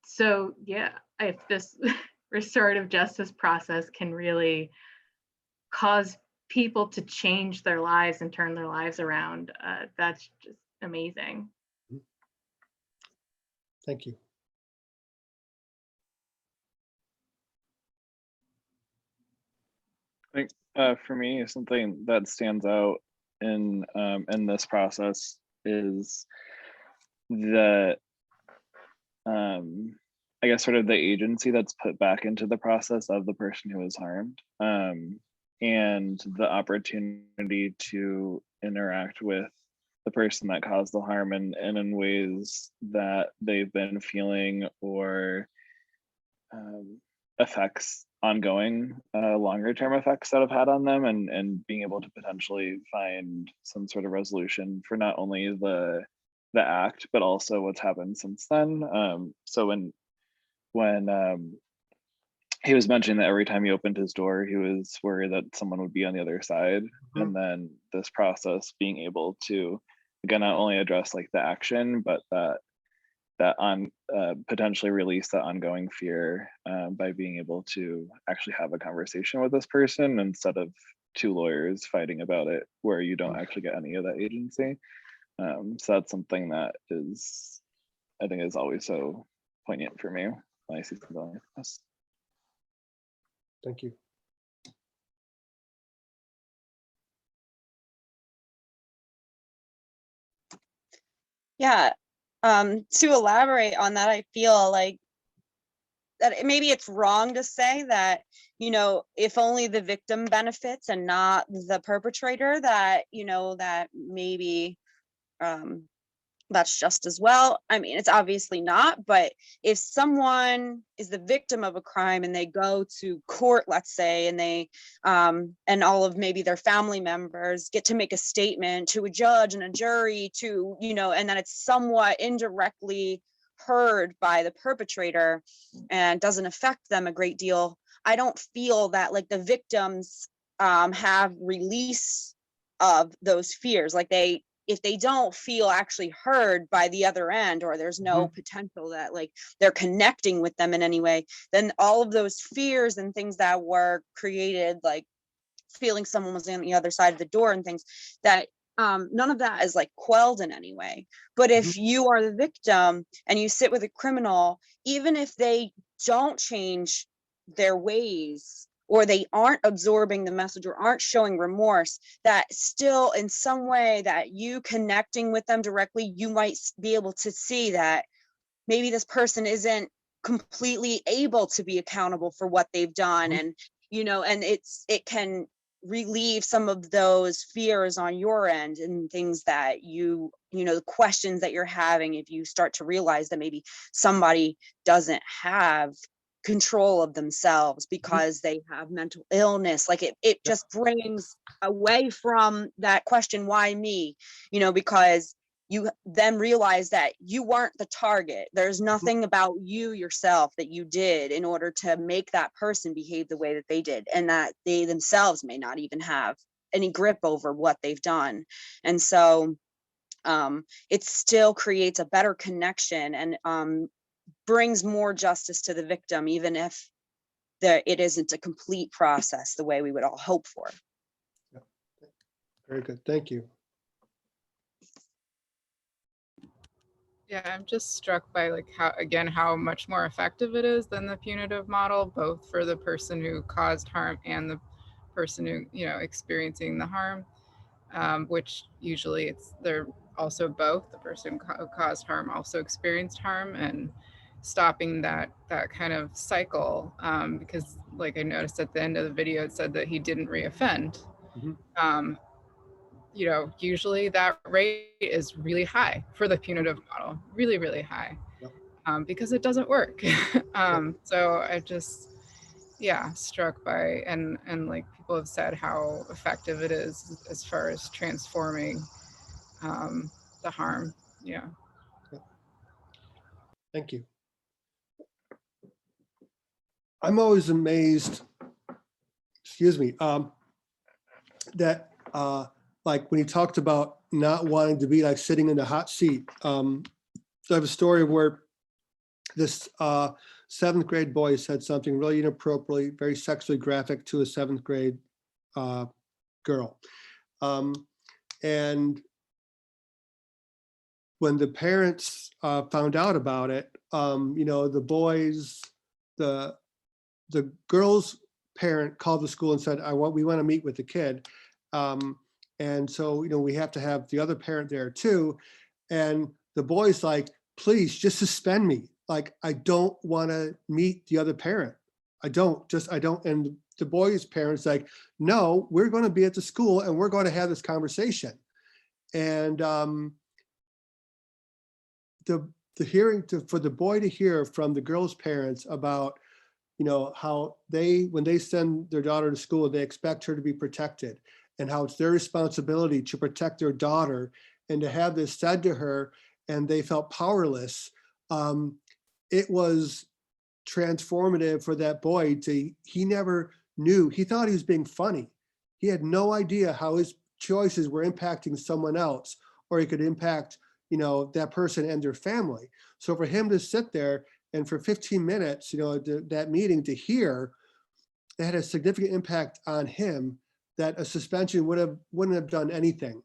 So yeah, if this restorative justice process can really cause people to change their lives and turn their lives around, that's just amazing. Thank you. I think for me, something that stands out in this process is the I guess sort of the agency that's put back into the process of the person who was harmed, and the opportunity to interact with the person that caused the harm and in ways that they've been feeling or affects ongoing longer term effects that have had on them, and being able to potentially find some sort of resolution for not only the act but also what's happened since then. So when he was mentioning that every time he opened his door he was worried that someone would be on the other side, and then this process being able to again not only address like the action but that on potentially release that ongoing fear by being able to actually have a conversation with this person instead of two lawyers fighting about it where you don't actually get any of that agency. So that's something that is, I think, is always so poignant for me when I see something like this. Thank you. Yeah, to elaborate on that, I feel like that maybe it's wrong to say that, you know, if only the victim benefits and not the perpetrator, that, you know, that maybe that's just as well. I mean, it's obviously not, but if someone is the victim of a crime and they go to court, let's say, and they and all of maybe their family members get to make a statement to a judge and a jury to, you know, and then it's somewhat indirectly heard by the perpetrator and doesn't affect them a great deal, I don't feel that like the victims have release of those fears. Like if they don't feel actually heard by the other end, or there's no potential that like they're connecting with them in any way, then all of those fears and things that were created, like feeling someone was on the other side of the door and things, that none of that is like quelled in any way. But if you are the victim and you sit with a criminal, even if they don't change their ways, or they aren't absorbing the message or aren't showing remorse, that still in some way that you connecting with them directly, you might be able to see that maybe this person isn't completely able to be accountable for what they've done. And, you know, and it can relieve some of those fears on your end and things that you know, the questions that you're having, if you start to realize that maybe somebody doesn't have control of themselves because they have mental illness, like it just brings away from that question, why me, you know, because you then realize that you weren't the target. There's nothing about you yourself that you did in order to make that person behave the way that they did, and that they themselves may not even have any grip over what they've done. And so it still creates a better connection and brings more justice to the victim, even if it isn't a complete process the way we would all hope for. Yeah. Very good, thank you. Yeah, I'm just struck by like how much more effective it is than the punitive model, both for the person who caused harm and the person who, you know, experiencing the harm, which usually they're also both. The person who caused harm also experienced harm, and stopping that kind of cycle, because like I noticed at the end of the video, it said that he didn't reoffend. You know, usually that rate is really high for the punitive model, really, really high, because it doesn't work. So I just, yeah, struck by, and like people have said how effective it is as far as transforming the harm. Yeah. Thank you. I'm always amazed, excuse me, that like when he talked about not wanting to be like sitting in the hot seat. So I have a story where this 7th grade boy said something really inappropriately, very sexually graphic to a 7th grade girl. And when the parents found out about it, you know, the boys, the girl's parent called the school and said, we want to meet with the kid. And so, we have to have the other parent there too. And the boy's like, please just suspend me. Like, I don't want to meet the other parent. I don't. And the boy's parents like, no, we're going to be at the school and we're going to have this conversation. And the hearing for the boy to hear from the girl's parents about, how when they send their daughter to school, they expect her to be protected, and how it's their responsibility to protect their daughter, and to have this said to her, and they felt powerless. It was transformative for that boy. He never knew. He thought he was being funny. He had no idea how his choices were impacting someone else, or he could impact, that person and their family. So for him to sit there and for 15 minutes, that meeting to hear, it had a significant impact on him that a suspension wouldn't have done anything.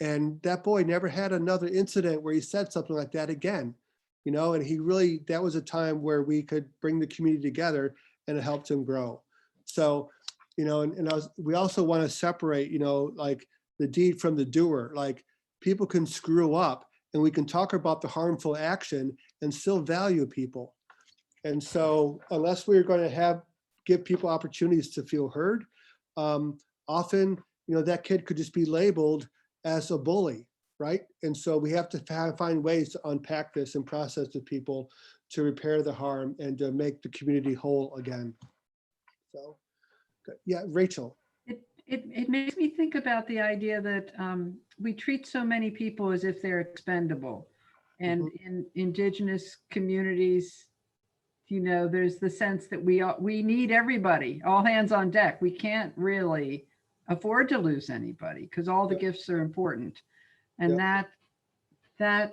And that boy never had another incident where he said something like that again, and that was a time where we could bring the community together, and it helped him grow. So, we also want to separate, like the deed from the doer. Like, people can screw up, and we can talk about the harmful action and still value people. And so unless we're going to give people opportunities to feel heard, often, that kid could just be labeled as a bully, right? And so we have to find ways to unpack this and process with people to repair the harm and to make the community whole again. So, yeah, Rachel. It makes me think about the idea that we treat so many people as if they're expendable. And in Indigenous communities, there's the sense that we need everybody, all hands on deck. We can't really afford to lose anybody because all the gifts are important. And that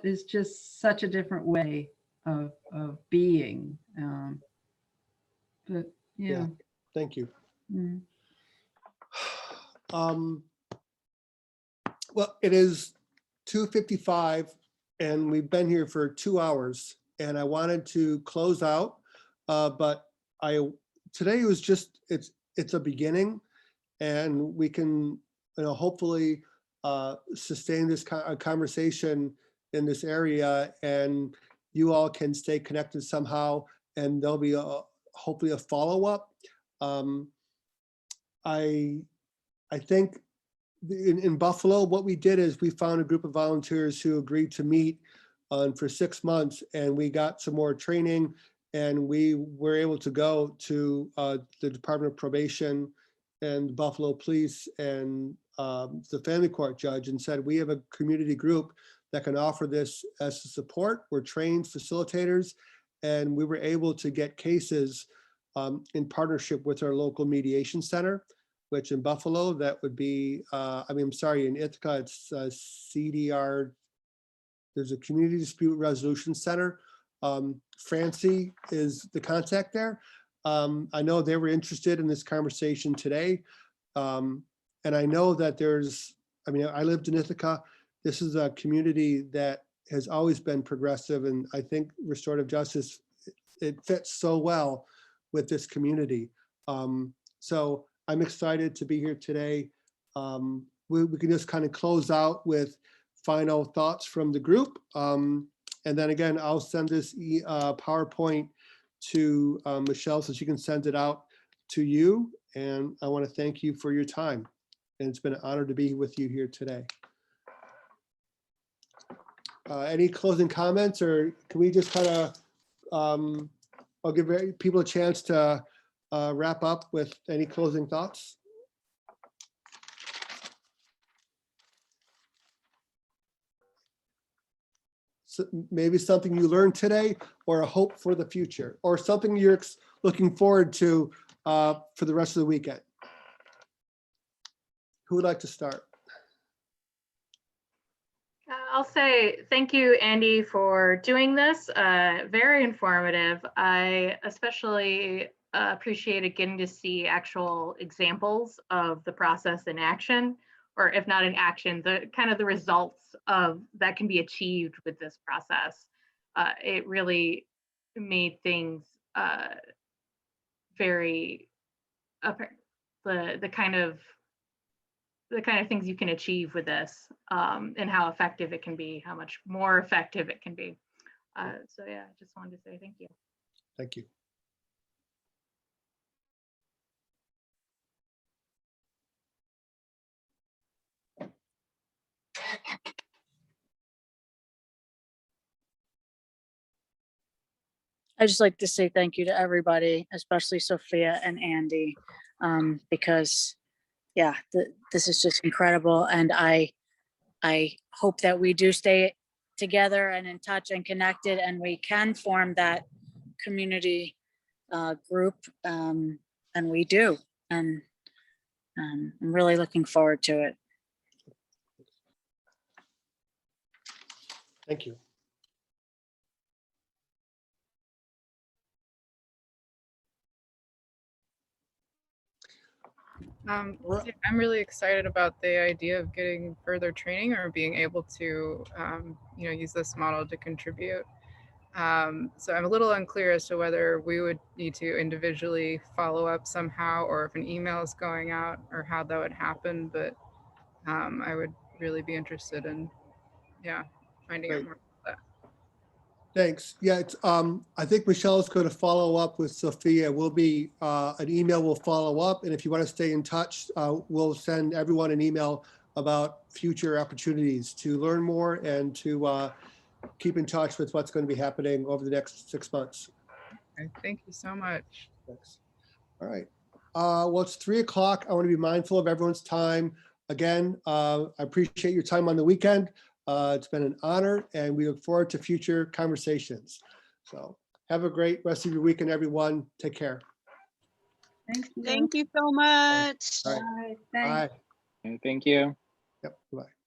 is just such a different way of being. But yeah. Thank you. Mm. Well, it is 2:55 and we've been here for 2 hours, and I wanted to close out, but today was just, it's a beginning, and we can, hopefully sustain this conversation in this area, and you all can stay connected somehow, and there'll be hopefully a follow-up. I think in Buffalo, what we did is we found a group of volunteers who agreed to meet for 6 months, and we got some more training, and we were able to go to the Department of Probation and Buffalo Police and the family court judge, and said, we have a community group that can offer this as a support. We're trained facilitators, and we were able to get cases in partnership with our local mediation center, which in Buffalo, that would be, in Ithaca, it's CDR, there's a Community Dispute Resolution Center. Francie is the contact there. I know they were interested in this conversation today. And I know that I lived in Ithaca. This is a community that has always been progressive, and I think restorative justice, it fits so well with this community. So I'm excited to be here today. We can just kind of close out with final thoughts from the group. And then again, I'll send this PowerPoint to Michelle so she can send it out to you. And I want to thank you for your time. And it's been an honor to be with you here today. Any closing comments, or can we just kind of, I'll give people a chance to wrap up with any closing thoughts? So maybe something you learned today, or a hope for the future, or something you're looking forward to for the rest of the weekend. Who would like to start? I'll say thank you, Andy, for doing this. Very informative. I especially appreciated getting to see actual examples of the process in action, or if not in action, the kind of the results of that can be achieved with this process. It really made things very apparent, the kind of the kind of things you can achieve with this, and how effective it can be, how much more effective it can be. So yeah, I just wanted to say thank you. Thank you. I just like to say thank you to everybody, especially Sophia and Andy, because yeah, this is just incredible. And I hope that we do stay together and in touch and connected, and we can form that community group, and we do. And I'm really looking forward to it. Thank you. Yeah, I'm really excited about the idea of getting further training or being able to, use this model to contribute. So I'm a little unclear as to whether we would need to individually follow up somehow, or if an email is going out, or how that would happen. But I would really be interested in, finding out more about that. Thanks. Yeah, it's, I think Michelle is going to follow up with Sophia. We'll be, an email will follow up. And if you want to stay in touch, we'll send everyone an email about future opportunities to learn more and to keep in touch with what's going to be happening over the next 6 months. Okay, thank you so much. Thanks. All right. Well, it's 3 o'clock. I want to be mindful of everyone's time. Again, I appreciate your time on the weekend. It's been an honor, and we look forward to future conversations. So have a great rest of your weekend, everyone. Take care. Thank you. Thank you so much. All right. Bye. Bye. Thank you. Yep. Bye.